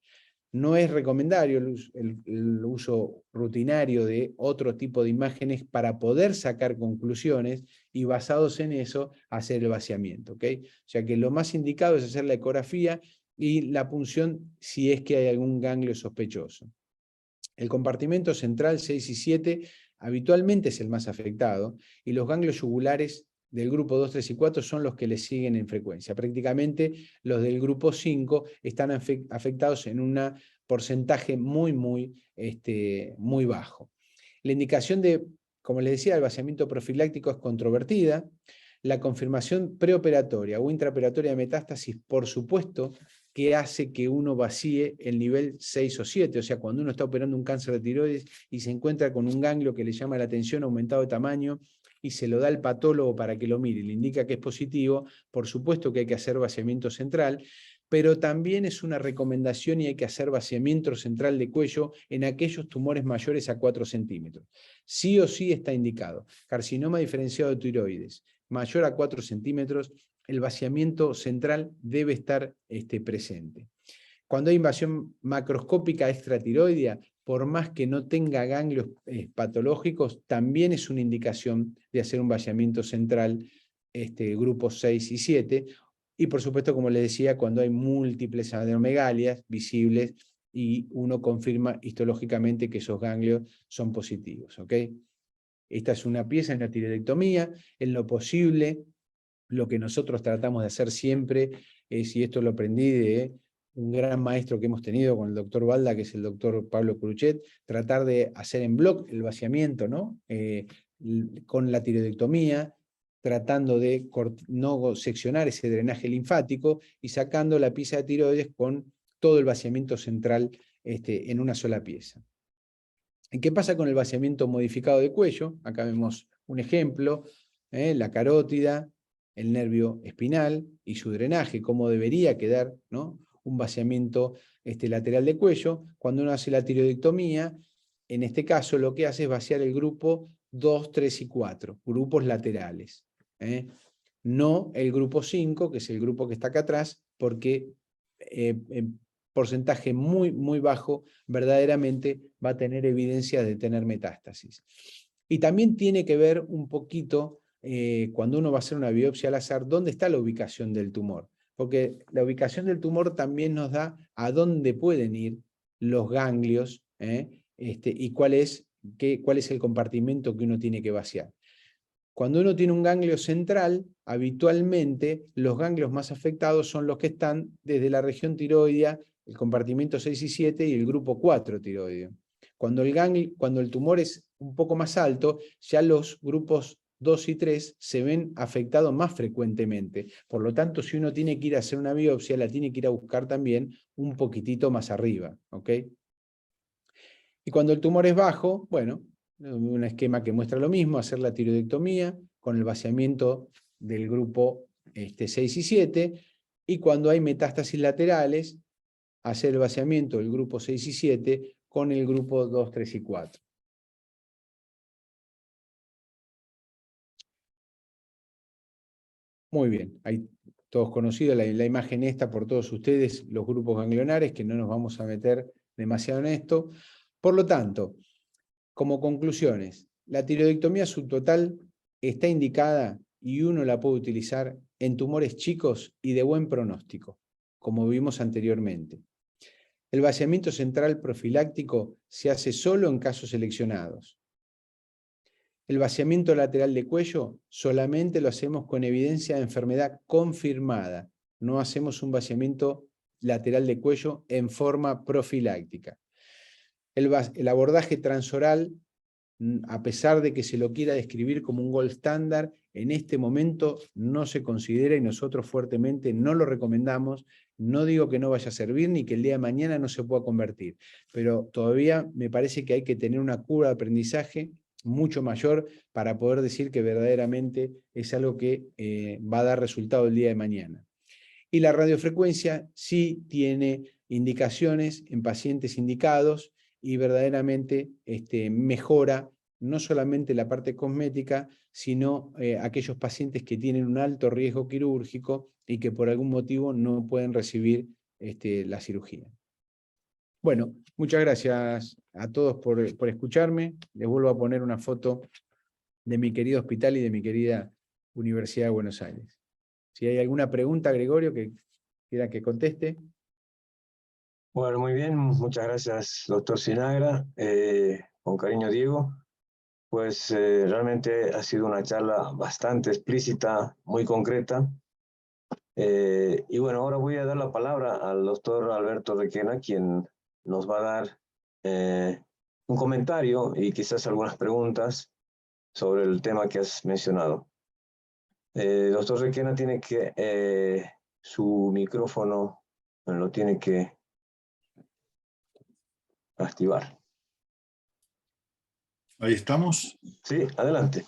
No es recomendable el uso rutinario de otro tipo de imágenes para poder sacar conclusiones y basados en eso hacer el vaciamiento. ¿Okay? O sea que lo más indicado es hacer la ecografía y la punción si es que hay algún ganglio sospechoso. El compartimento central 6 y 7 habitualmente es el más afectado y los ganglios yugulares del grupo 2, 3 y 4 son los que le siguen en frecuencia. Prácticamente los del grupo 5 están afectados en un porcentaje muy bajo. La indicación de, como les decía, el vaciamiento profiláctico es controvertida. La confirmación preoperatoria o intraoperatoria de metástasis, por supuesto, que hace que uno vacíe el nivel 6 o 7, o sea, cuando uno está operando un cáncer de tiroides y se encuentra con un ganglio que le llama la atención aumentado de tamaño y se lo da al patólogo para que lo mire, le indica que es positivo, por supuesto que hay que hacer vaciamiento central, pero también es una recomendación y hay que hacer vaciamiento central de cuello en aquellos tumores mayores a 4 centímetros. Sí o sí está indicado. Carcinoma diferenciado de tiroides, mayor a 4 centímetros, el vaciamiento central debe estar presente. Cuando hay invasión macroscópica extratiroidea, por más que no tenga ganglios patológicos, también es una indicación de hacer un vaciamiento central grupos 6 y 7. Y por supuesto, como les decía, cuando hay múltiples adenomegalias visibles y uno confirma histológicamente que esos ganglios son positivos. ¿Okay? Esta es una pieza en la tiroidectomía. En lo posible, lo que nosotros tratamos de hacer siempre es, y esto lo aprendí de un gran maestro que hemos tenido con el doctor Balda, que es el doctor Pablo Cruchet, tratar de hacer en bloc el vaciamiento, ¿no? Con la tiroidectomía, tratando de no seccionar ese drenaje linfático y sacando la pieza de tiroides con todo el vaciamiento central en una sola pieza. ¿Y qué pasa con el vaciamiento modificado de cuello? Acá vemos un ejemplo, la carótida, el nervio espinal y su drenaje, cómo debería quedar, ¿no?, un vaciamiento lateral de cuello. Cuando uno hace la tiroidectomía, en este caso lo que hace es vaciar el grupo 2, 3 y 4, grupos laterales. No el grupo 5, que es el grupo que está acá atrás, porque en porcentaje muy, muy bajo, verdaderamente va a tener evidencia de tener metástasis. Y también tiene que ver un poquito, cuando uno va a hacer una biopsia al azar, dónde está la ubicación del tumor. Porque la ubicación del tumor también nos da a dónde pueden ir los ganglios, y cuál es el compartimento que uno tiene que vaciar. Cuando uno tiene un ganglio central, habitualmente los ganglios más afectados son los que están desde la región tiroidea, el compartimento 6 y 7 y el grupo 4 tiroideo. Cuando el tumor es un poco más alto, ya los grupos 2 y 3 se ven afectados más frecuentemente. Por lo tanto, si uno tiene que ir a hacer una biopsia, la tiene que ir a buscar también un poquitito más arriba, ¿ok? Y cuando el tumor es bajo, bueno, un esquema que muestra lo mismo, hacer la tiroidectomía con el vaciamiento del grupo 6 y 7, y cuando hay metástasis laterales, hacer el vaciamiento del grupo 6 y 7 con el grupo 2, 3 y 4. Muy bien, hay todos conocidos, la imagen esta por todos ustedes, los grupos ganglionares, que no nos vamos a meter demasiado en esto. Por lo tanto, como conclusiones, la tiroidectomía subtotal está indicada y uno la puede utilizar en tumores chicos y de buen pronóstico, como vimos anteriormente. El vaciamiento central profiláctico se hace solo en casos seleccionados. El vaciamiento lateral de cuello solamente lo hacemos con evidencia de enfermedad confirmada. No hacemos un vaciamiento lateral de cuello en forma profiláctica. El abordaje transoral, a pesar de que se lo quiera describir como un gold estándar, en este momento no se considera y nosotros fuertemente no lo recomendamos. No digo que no vaya a servir ni que el día de mañana no se pueda convertir, pero todavía me parece que hay que tener una curva de aprendizaje mucho mayor para poder decir que verdaderamente es algo que va a dar resultado el día de mañana. Y la radiofrecuencia sí tiene indicaciones en pacientes indicados y verdaderamente mejora no solamente la parte cosmética, sino aquellos pacientes que tienen un alto riesgo quirúrgico y que por algún motivo no pueden recibir la cirugía. Bueno, muchas gracias a todos por escucharme. Les vuelvo a poner una foto de mi querido hospital y de mi querida Universidad de Buenos Aires. Si hay alguna pregunta, Gregorio, que quiera que conteste. Bueno, muy bien, muchas gracias, doctor Sinagra. Con cariño, Diego. Pues realmente ha sido una charla bastante explícita, muy concreta. Y bueno, ahora voy a dar la palabra al doctor Alberto Requena, quien nos va a dar un comentario y quizás algunas preguntas sobre el tema que has mencionado. Doctor Requena tiene que, su micrófono lo tiene que activar. Ahí estamos. Sí, adelante.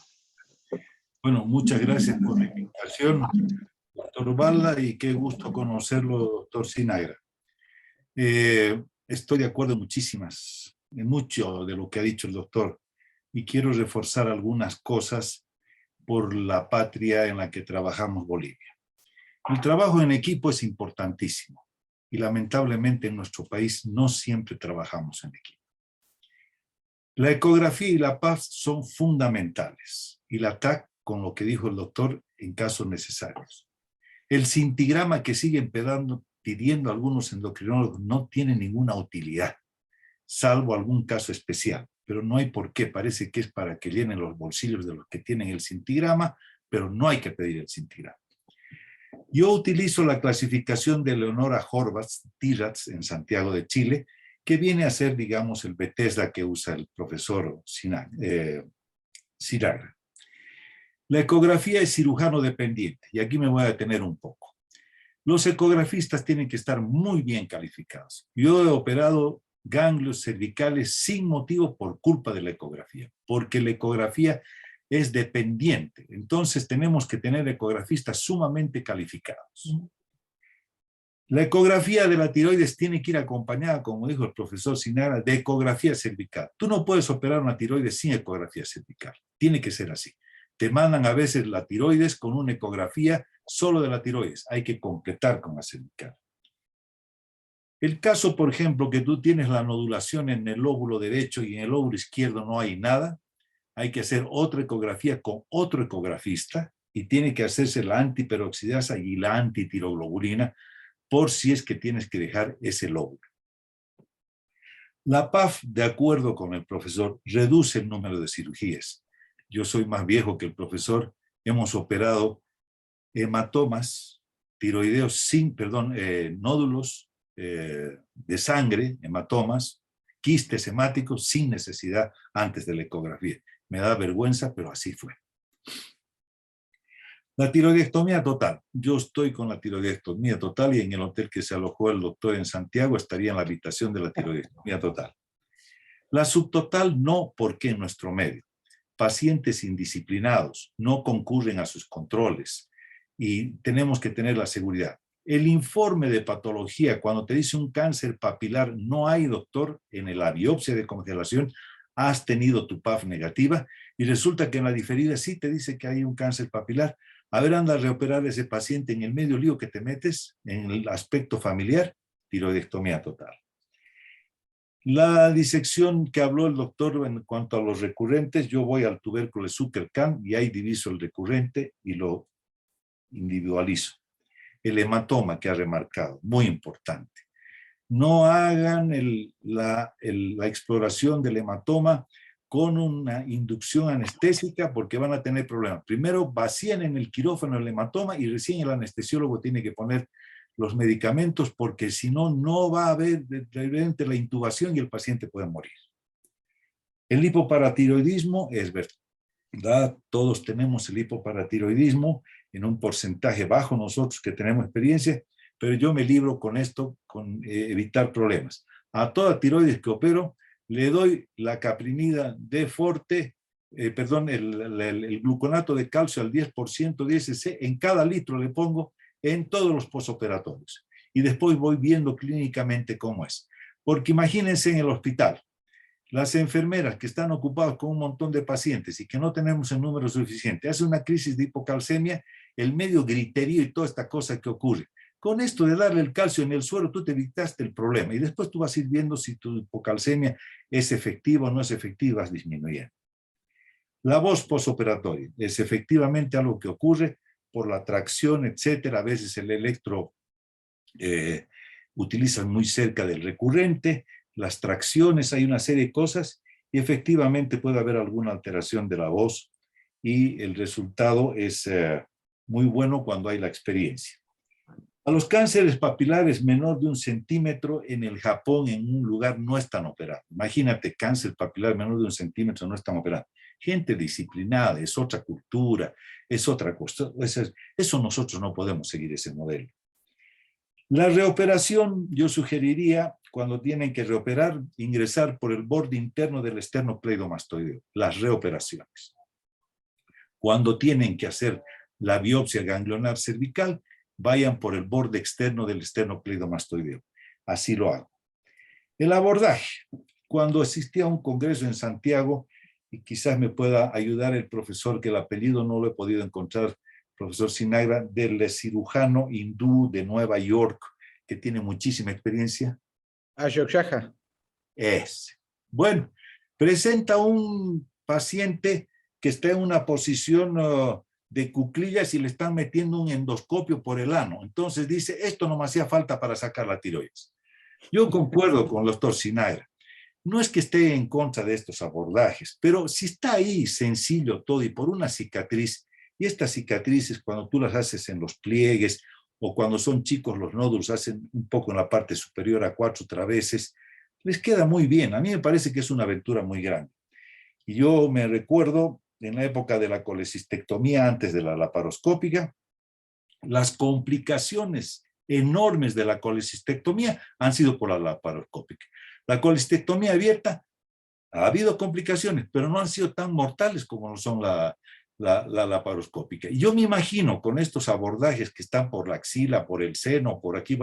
Bueno, muchas gracias por la invitación, doctor Balda, y qué gusto conocerlo, doctor Sinagra. Estoy de acuerdo en mucho de lo que ha dicho el doctor, y quiero reforzar algunas cosas por la patria en la que trabajamos, Bolivia. El trabajo en equipo es importantísimo, y lamentablemente en nuestro país no siempre trabajamos en equipo. La ecografía y la paz son fundamentales, y la TAC, con lo que dijo el doctor, en casos necesarios. El scintigrama que siguen pidiendo algunos endocrinólogos no tiene ninguna utilidad, salvo algún caso especial, pero no hay por qué, parece que es para que llenen los bolsillos de los que tienen el scintigrama, pero no hay que pedir el scintigrama. Yo utilizo la clasificación de Leonora Horvath, TIRATS, en Santiago de Chile, que viene a ser, digamos, el Bethesda que usa el profesor Sinagra. La ecografía es cirujano dependiente, y aquí me voy a detener un poco. Los ecografistas tienen que estar muy bien calificados. Yo he operado ganglios cervicales sin motivo por culpa de la ecografía, porque la ecografía es dependiente. Entonces tenemos que tener ecografistas sumamente calificados. La ecografía de la tiroides tiene que ir acompañada, como dijo el profesor Sinara, de ecografía cervical. Tú no puedes operar una tiroides sin ecografía cervical. Tiene que ser así. Te mandan a veces la tiroides con una ecografía solo de la tiroides. Hay que completar con la cervical. El caso, por ejemplo, que tú tienes la nodulación en el lóbulo derecho y en el lóbulo izquierdo no hay nada, hay que hacer otra ecografía con otro ecografista y tiene que hacerse la antiperoxidasa y la antitiroglobulina por si es que tienes que dejar ese lóbulo. La PAF, de acuerdo con el profesor, reduce el número de cirugías. Yo soy más viejo que el profesor, hemos operado hematomas tiroideos nódulos de sangre, hematomas, quistes hemáticos sin necesidad antes de la ecografía. Me da vergüenza, pero así fue. La tiroidectomía total. Yo estoy con la tiroidectomía total y en el hotel que se alojó el doctor en Santiago estaría en la habitación de la tiroidectomía total. La subtotal no, porque en nuestro medio. Pacientes indisciplinados no concurren a sus controles y tenemos que tener la seguridad. El informe de patología, cuando te dice un cáncer papilar, no hay, doctor, en la biopsia de congelación, has tenido tu PAF negativa y resulta que en la diferida sí te dice que hay un cáncer papilar. A ver, anda a reoperar a ese paciente en el medio lío que te metes, en el aspecto familiar, tiroidectomía total. La disección que habló el doctor en cuanto a los recurrentes, yo voy al tubérculo de Zuckerkam y ahí diviso el recurrente y lo individualizo. El hematoma que ha remarcado, muy importante. No hagan la exploración del hematoma con una inducción anestésica porque van a tener problemas. Primero vacían en el quirófano el hematoma y recién el anestesiólogo tiene que poner los medicamentos porque si no, no va a haber realmente la intubación y el paciente puede morir. El hipoparatiroidismo es verdad, todos tenemos el hipoparatiroidismo en un porcentaje bajo nosotros que tenemos experiencia, pero yo me libro con esto, con evitar problemas. A toda tiroides que opero, le doy la caprimida de forte, el gluconato de calcio al 10% de SC, en cada litro le pongo en todos los posoperatorios. Y después voy viendo clínicamente cómo es. Porque imagínense en el hospital, las enfermeras que están ocupadas con un montón de pacientes y que no tenemos el número suficiente, hace una crisis de hipocalcemia, el medio griterío y toda esta cosa que ocurre. Con esto de darle el calcio en el suero, tú te evitaste el problema y después tú vas a ir viendo si tu hipocalcemia es efectiva o no es efectiva, vas disminuyendo. La voz posoperatoria es efectivamente algo que ocurre por la tracción, etcétera. A veces el electro utilizan muy cerca del recurrente, las tracciones, hay una serie de cosas y efectivamente puede haber alguna alteración de la voz y el resultado es muy bueno cuando hay la experiencia. A los cánceres papilares menor de 1 centímetro en el Japón, en un lugar, no están operando. Imagínate, cáncer papilar menor de 1 centímetro no están operando. Gente disciplinada, es otra cultura, es otra cosa. Eso nosotros no podemos seguir ese modelo. La reoperación, yo sugeriría, cuando tienen que reoperar, ingresar por el borde interno del esternocleidomastoideo, las reoperaciones. Cuando tienen que hacer la biopsia ganglionar cervical, vayan por el borde externo del esternocleidomastoideo. Así lo hago. El abordaje. Cuando asistí a un congreso en Santiago, y quizás me pueda ayudar el profesor, que el apellido no lo he podido encontrar, profesor Sinagra, del cirujano hindú de Nueva York, que tiene muchísima experiencia. Ashok Shah. Bueno, presenta un paciente que está en una posición de cuclillas y le están metiendo un endoscopio por el ano. Entonces dice, esto no me hacía falta para sacar la tiroides. Yo concuerdo con el doctor Sinagra. No es que esté en contra de estos abordajes, pero si está ahí sencillo todo y por una cicatriz, y estas cicatrices cuando tú las haces en los pliegues o cuando son chicos los nódulos hacen un poco en la parte superior a 4 traveses, les queda muy bien. A mí me parece que es una aventura muy grande. Y yo me recuerdo en la época de la colecistectomía, antes de la laparoscópica, las complicaciones enormes de la colecistectomía han sido por la laparoscópica. La colecistectomía abierta ha habido complicaciones, pero no han sido tan mortales como lo son la laparoscópica. Y yo me imagino con estos abordajes que están por la axila, por el seno, por aquí,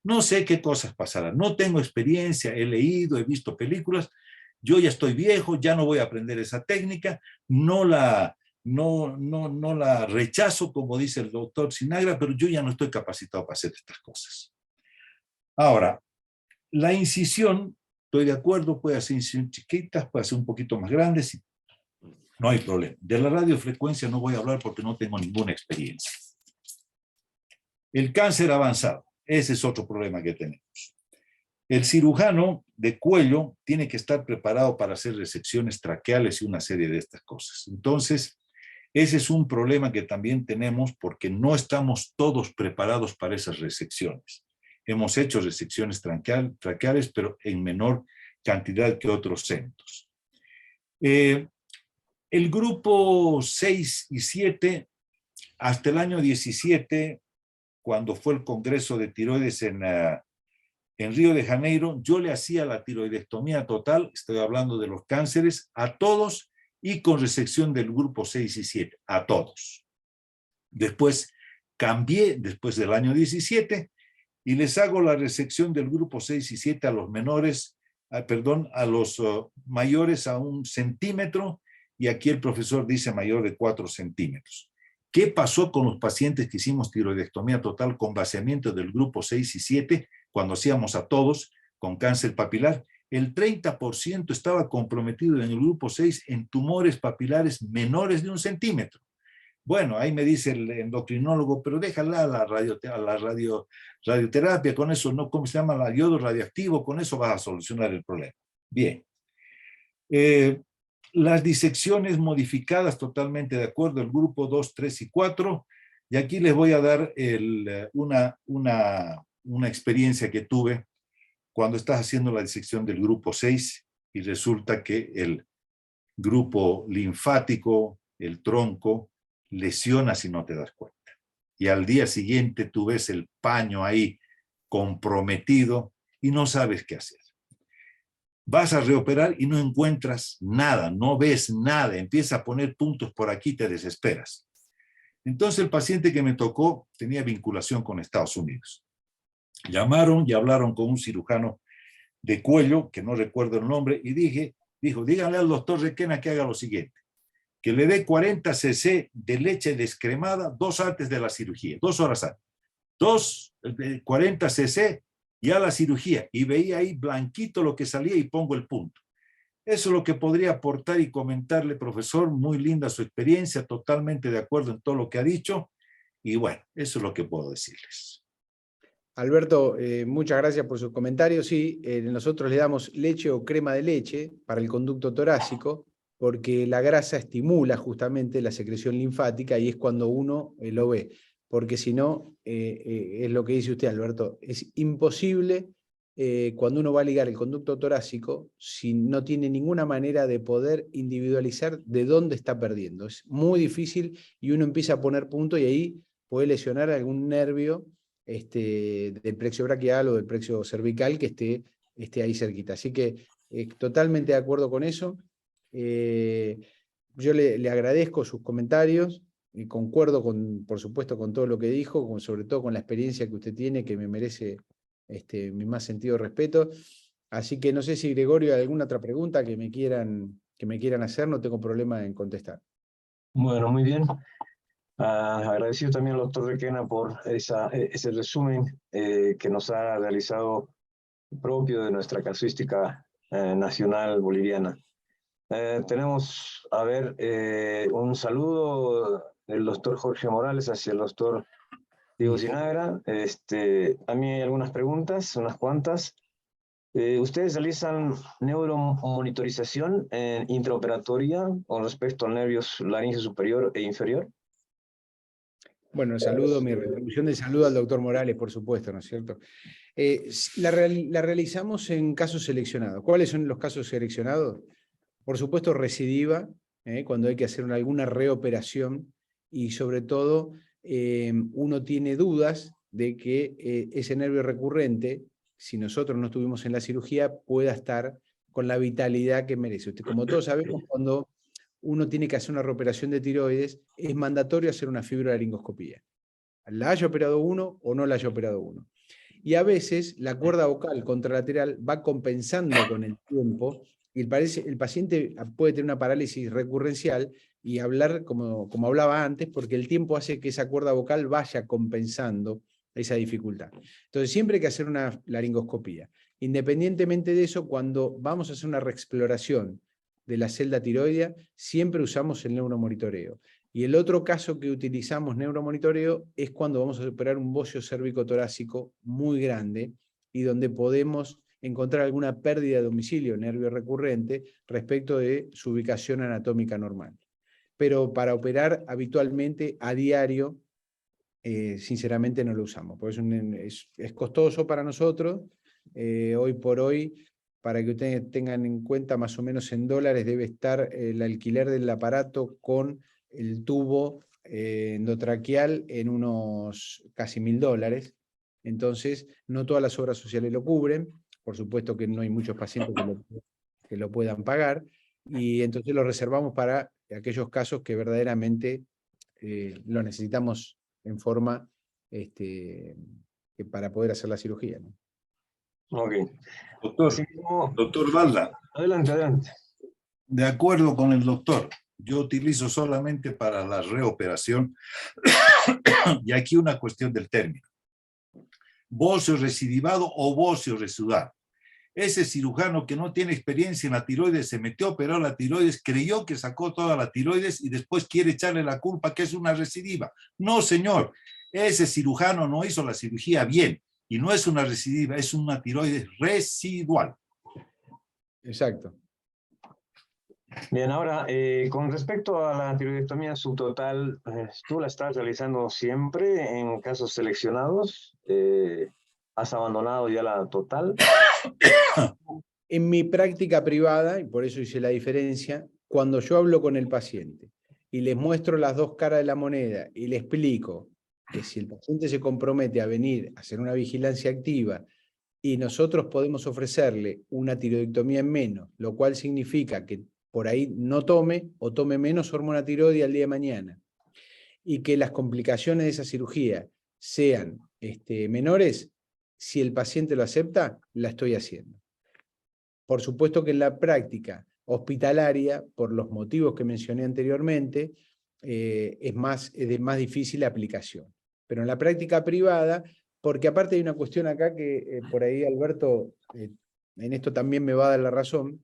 no sé qué cosas pasarán. No tengo experiencia, he leído, he visto películas, yo ya estoy viejo, ya no voy a aprender esa técnica, no la rechazo, como dice el doctor Sinagra, pero yo ya no estoy capacitado para hacer estas cosas. Ahora, la incisión, estoy de acuerdo, puede ser incisión chiquitas, puede ser un poquito más grandes, no hay problema. De la radiofrecuencia no voy a hablar porque no tengo ninguna experiencia. El cáncer avanzado, ese es otro problema que tenemos. El cirujano de cuello tiene que estar preparado para hacer resecciones traqueales y una serie de estas cosas. Entonces, ese es un problema que también tenemos porque no estamos todos preparados para esas resecciones. Hemos hecho resecciones traqueales, pero en menor cantidad que otros centros. El grupo 6 y 7, hasta el año 17, cuando fue el Congreso de Tiroides en Río de Janeiro, yo le hacía la tiroidectomía total, estoy hablando de los cánceres, a todos y con resección del grupo 6 y 7, a todos. Después cambié, después del año 17, y les hago la resección del grupo 6 y 7 a los menores, a los mayores a 1 centímetro, y aquí el profesor dice mayor de 4 centímetros. ¿Qué pasó con los pacientes que hicimos tiroidectomía total con vaciamiento del grupo 6 y 7, cuando hacíamos a todos con cáncer papilar? El 30% estaba comprometido en el grupo 6 en tumores papilares menores de 1 centímetro. Bueno, ahí me dice el endocrinólogo, pero déjala a la radioterapia, con eso, ¿no? ¿Cómo se llama? El yodo radioactivo, con eso vas a solucionar el problema. Bien. Las disecciones modificadas, totalmente de acuerdo, el grupo 2, 3 y 4, y aquí les voy a dar una experiencia que tuve cuando estás haciendo la disección del grupo 6 y resulta que el grupo linfático, el tronco, lesiona si no te das cuenta. Y al día siguiente tú ves el paño ahí comprometido y no sabes qué hacer. Vas a reoperar y no encuentras nada, no ves nada, empieza a poner puntos por aquí, te desesperas. Entonces el paciente que me tocó tenía vinculación con Estados Unidos. Llamaron y hablaron con un cirujano de cuello, que no recuerdo el nombre, y dijo, díganle al doctor Requena que haga lo siguiente, que le dé 40 cc de leche descremada 2 antes de la cirugía, 2 horas antes. 40 cc y a la cirugía, y veía ahí blanquito lo que salía y pongo el punto. Eso es lo que podría aportar y comentarle, profesor. Muy linda su experiencia, totalmente de acuerdo en todo lo que ha dicho, y bueno, eso es lo que puedo decirles. Alberto, muchas gracias por sus comentarios. Sí, nosotros le damos leche o crema de leche para el conducto torácico, porque la grasa estimula justamente la secreción linfática y es cuando uno lo ve. Porque si no, es lo que dice usted, Alberto, es imposible cuando uno va a ligar el conducto torácico si no tiene ninguna manera de poder individualizar de dónde está perdiendo. Es muy difícil y uno empieza a poner punto y ahí puede lesionar algún nervio del plexo braquial o del plexo cervical que esté ahí cerquita. Así que totalmente de acuerdo con eso. Yo le agradezco sus comentarios y concuerdo, por supuesto, con todo lo que dijo, sobre todo con la experiencia que usted tiene, que me merece mi más sentido respeto. Así que no sé si, Gregorio, hay alguna otra pregunta que me quieran hacer, no tengo problema en contestar. Bueno, muy bien. Agradecido también al doctor Requena por ese resumen que nos ha realizado propio de nuestra casuística nacional boliviana. Tenemos, a ver, un saludo del doctor Jorge Morales hacia el doctor Diego Sinagra. A mí hay algunas preguntas, unas cuantas. ¿Ustedes realizan neuromonitorización intraoperatoria con respecto a nervios laringe superior e inferior? Bueno, mi retribución de saludo al doctor Morales, por supuesto, ¿no es cierto? La realizamos en casos seleccionados. ¿Cuáles son los casos seleccionados? Por supuesto, recidiva cuando hay que hacer alguna reoperación, y sobre todo uno tiene dudas de que ese nervio recurrente, si nosotros no estuvimos en la cirugía, pueda estar con la vitalidad que merece. Como todos sabemos, cuando uno tiene que hacer una reoperación de tiroides, es mandatorio hacer una fibrolaringoscopía. La haya operado uno o no la haya operado uno. Y a veces la cuerda vocal contralateral va compensando con el tiempo, y el paciente puede tener una parálisis recurrencial y hablar como hablaba antes, porque el tiempo hace que esa cuerda vocal vaya compensando esa dificultad. Entonces siempre hay que hacer una laringoscopía. Independientemente de eso, cuando vamos a hacer una reexploración de la celda tiroidea, siempre usamos el neuromonitoreo. Y el otro caso que utilizamos neuromonitoreo es cuando vamos a operar un bocio cérvico-torácico muy grande y donde podemos encontrar alguna pérdida de domicilio nervio recurrente respecto de su ubicación anatómica normal. Pero para operar habitualmente a diario, sinceramente no lo usamos, porque es costoso para nosotros. Hoy por hoy, para que ustedes tengan en cuenta, más o menos en dólares debe estar el alquiler del aparato con el tubo endotraqueal en unos casi $1000. Entonces, no todas las obras sociales lo cubren. Por supuesto que no hay muchos pacientes que lo puedan pagar, y entonces lo reservamos para aquellos casos que verdaderamente lo necesitamos en forma para poder hacer la cirugía, ¿no? Ok. Doctor, doctor Balda. Adelante, adelante. De acuerdo con el doctor, yo utilizo solamente para la reoperación, y aquí una cuestión del término, bocio recidivado o bocio residual. Ese cirujano que no tiene experiencia en la tiroides se metió a operar la tiroides, creyó que sacó toda la tiroides y después quiere echarle la culpa que es una recidiva. No, señor, ese cirujano no hizo la cirugía bien y no es una recidiva, es una tiroides residual. Exacto. Bien, ahora, con respecto a la tiroidectomía subtotal, ¿tú la estás realizando siempre en casos seleccionados? ¿Has abandonado ya la total? En mi práctica privada, y por eso hice la diferencia, cuando yo hablo con el paciente y les muestro las dos caras de la moneda y le explico que si el paciente se compromete a venir a hacer una vigilancia activa y nosotros podemos ofrecerle una tiroidectomía en menos, lo cual significa que por ahí no tome o tome menos hormona tiroidea al día de mañana, y que las complicaciones de esa cirugía sean menores, si el paciente lo acepta, la estoy haciendo. Por supuesto que en la práctica hospitalaria, por los motivos que mencioné anteriormente, es de más difícil aplicación. Pero en la práctica privada, porque aparte hay una cuestión acá que por ahí Alberto, en esto también me va a dar la razón,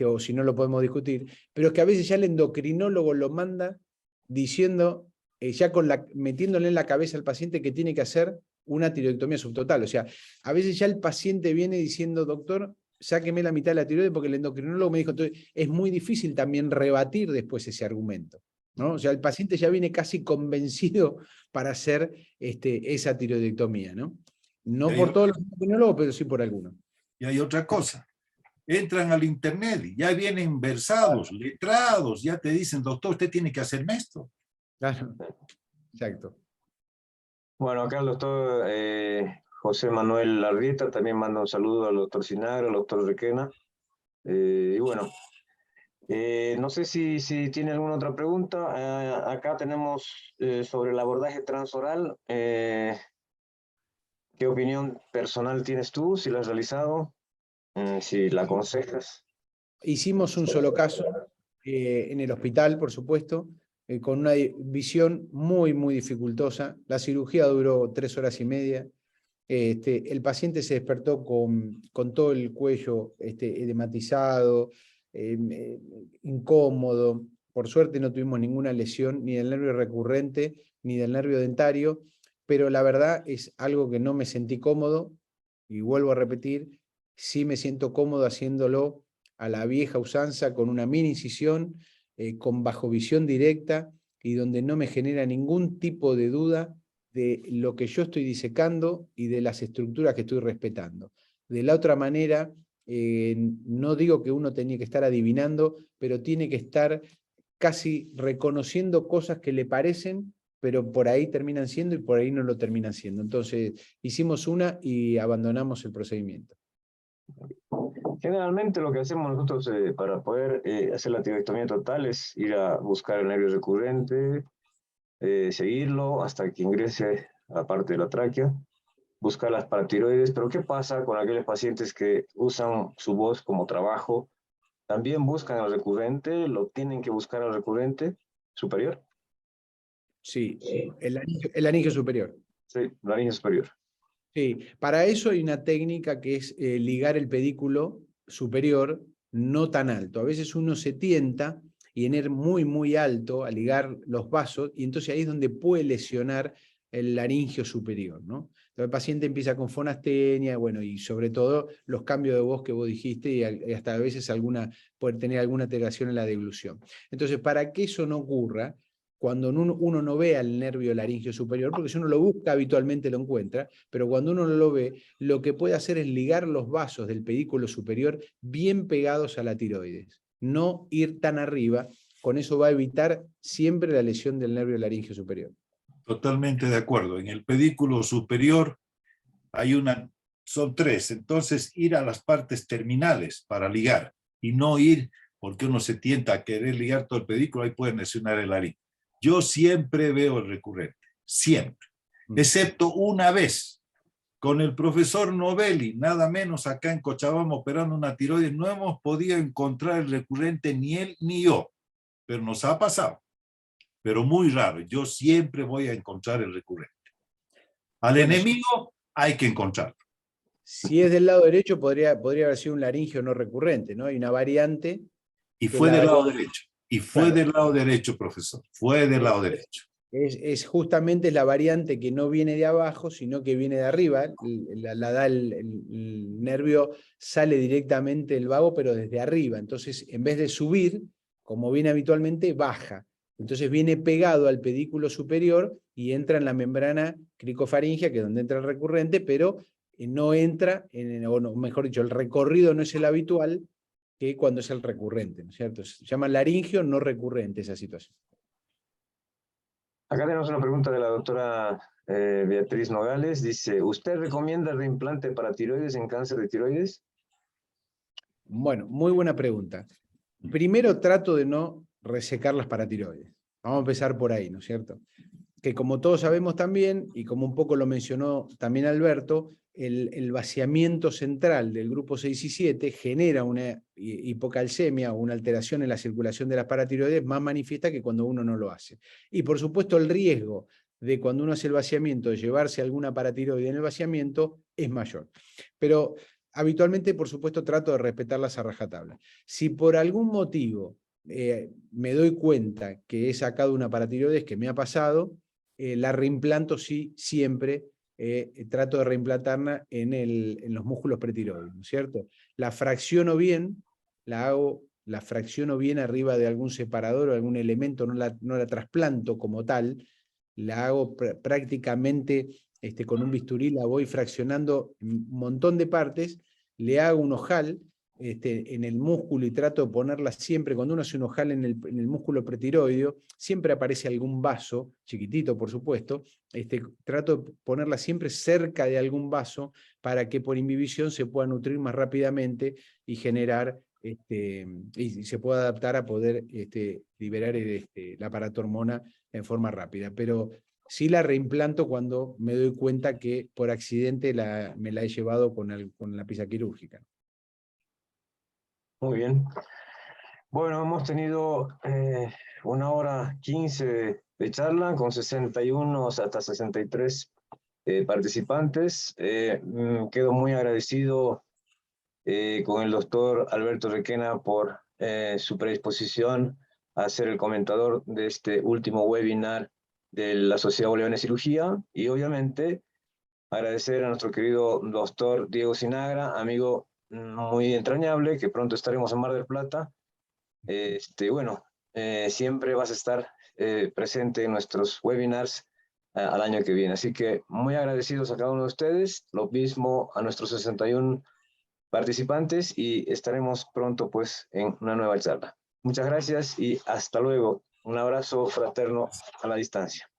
o si no lo podemos discutir, pero es que a veces ya el endocrinólogo lo manda diciendo, ya metiéndole en la cabeza al paciente que tiene que hacer una tiroidectomía subtotal. O sea, a veces ya el paciente viene diciendo, doctor, sáqueme la mitad de la tiroides porque el endocrinólogo me dijo. Entonces, es muy difícil también rebatir después ese argumento, ¿no? O sea, el paciente ya viene casi convencido para hacer esa tiroidectomía, ¿no? No por todos los endocrinólogos, pero sí por algunos. Y hay otra cosa. Entran al internet y ya vienen versados, letrados, ya te dicen, doctor, usted tiene que hacerme esto. Claro, exacto. Bueno, acá el doctor José Manuel Larrieta también manda un saludo al doctor Sinagra, al doctor Requena. Y bueno, no sé si tiene alguna otra pregunta. Acá tenemos sobre el abordaje transoral. ¿Qué opinión personal tienes tú? ¿Si la has realizado? ¿Si la aconsejas? Hicimos un solo caso en el hospital, por supuesto, con una visión muy, muy dificultosa. La cirugía duró 3 horas y media. El paciente se despertó con todo el cuello edematizado, incómodo. Por suerte no tuvimos ninguna lesión ni del nervio recurrente ni del nervio dentario, pero la verdad es algo que no me sentí cómodo, y vuelvo a repetir, sí me siento cómodo haciéndolo a la vieja usanza, con una mini incisión, con bajovisión directa, y donde no me genera ningún tipo de duda de lo que yo estoy disecando y de las estructuras que estoy respetando. De la otra manera, no digo que uno tenía que estar adivinando, pero tiene que estar casi reconociendo cosas que le parecen, pero por ahí terminan siendo y por ahí no lo terminan siendo. Entonces hicimos una y abandonamos el procedimiento. Generalmente lo que hacemos nosotros para poder hacer la tiroidectomía total es ir a buscar el nervio recurrente, seguirlo hasta que ingrese a la parte de la tráquea, buscar las paratiroides. Pero ¿qué pasa con aquellos pacientes que usan su voz como trabajo? ¿También buscan el recurrente? ¿Lo tienen que buscar al recurrente superior? Sí, el anillo superior. Sí, la línea superior. Sí, para eso hay una técnica que es ligar el pedículo superior no tan alto. A veces uno se tienta y en ir muy, muy alto a ligar los vasos, y entonces ahí es donde puede lesionar el laringio superior, ¿no? Entonces el paciente empieza con fonastenia, bueno, y sobre todo los cambios de voz que vos dijiste, y hasta a veces puede tener alguna alteración en la deglución. Entonces, para que eso no ocurra, cuando uno no ve al nervio laringio superior, porque si uno lo busca habitualmente lo encuentra, pero cuando uno no lo ve, lo que puede hacer es ligar los vasos del pedículo superior bien pegados a la tiroides, no ir tan arriba. Con eso va a evitar siempre la lesión del nervio laringio superior. Totalmente de acuerdo. En el pedículo superior son 3, entonces ir a las partes terminales para ligar y no ir porque uno se tienta a querer ligar todo el pedículo, ahí puede lesionar el laringe. Yo siempre veo el recurrente, siempre, excepto una vez con el profesor Novelli, nada menos acá en Cochabamba operando una tiroides, no hemos podido encontrar el recurrente ni él ni yo, pero nos ha pasado, pero muy raro. Yo siempre voy a encontrar el recurrente. Al enemigo hay que encontrarlo. Si es del lado derecho, podría haber sido un laringio no recurrente, ¿no? Hay una variante. Y fue del lado derecho. Y fue del lado derecho, profesor. Fue del lado derecho. Es justamente la variante que no viene de abajo, sino que viene de arriba. El nervio sale directamente del vago, pero desde arriba. Entonces, en vez de subir, como viene habitualmente, baja. Entonces viene pegado al pedículo superior y entra en la membrana cricofaringea, que es donde entra el recurrente, pero no entra, o no, mejor dicho, el recorrido no es el habitual que cuando es el recurrente, ¿no es cierto? Se llama laringio no recurrente esa situación. Acá tenemos una pregunta de la doctora Beatriz Nogales. Dice, ¿usted recomienda el reimplante para tiroides en cáncer de tiroides? Bueno, muy buena pregunta. Primero trato de no resecar las paratiroides. Vamos a empezar por ahí, ¿no es cierto? Que como todos sabemos también, y como un poco lo mencionó también Alberto, el vaciamiento central del grupo 6 y 7 genera una hipocalcemia o una alteración en la circulación de las paratiroides más manifiesta que cuando uno no lo hace. Y por supuesto el riesgo de cuando uno hace el vaciamiento de llevarse alguna paratiroide en el vaciamiento es mayor. Pero habitualmente, por supuesto, trato de respetarlas a rajatabla. Si por algún motivo me doy cuenta que he sacado una paratiroides que me ha pasado, la reimplanto sí, siempre. Trato de reimplantarla en los músculos pretiroides, ¿no es cierto? La fracciono bien, la fracciono bien arriba de algún separador o algún elemento, no la trasplanto como tal, la hago prácticamente con un bisturí, la voy fraccionando un montón de partes, le hago un ojal en el músculo y trato de ponerla siempre, cuando uno hace un ojal en el músculo pretiroideo, siempre aparece algún vaso, chiquitito por supuesto, trato de ponerla siempre cerca de algún vaso para que por inhibición se pueda nutrir más rápidamente y generar, y se pueda adaptar a poder liberar la paratormona en forma rápida. Pero sí la reimplanto cuando me doy cuenta que por accidente me la he llevado con la pisa quirúrgica. Muy bien. Bueno, hemos tenido 1 hora 15 de charla con 61 hasta 63 participantes. Quedo muy agradecido con el doctor Alberto Requena por su predisposición a ser el comentador de este último webinar de la Sociedad Boliviana de Cirugía, y obviamente agradecer a nuestro querido doctor Diego Sinagra, amigo muy entrañable, que pronto estaremos en Mar del Plata. Bueno, siempre vas a estar presente en nuestros webinars al año que viene. Así que muy agradecidos a cada uno de ustedes, lo mismo a nuestros 61 participantes, y estaremos pronto pues en una nueva charla. Muchas gracias y hasta luego. Un abrazo fraterno a la distancia.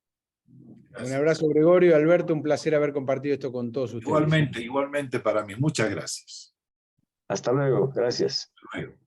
Un abrazo, Gregorio. Alberto, un placer haber compartido esto con todos ustedes. Igualmente, igualmente para mí. Muchas gracias. Hasta luego. Gracias. Hasta luego.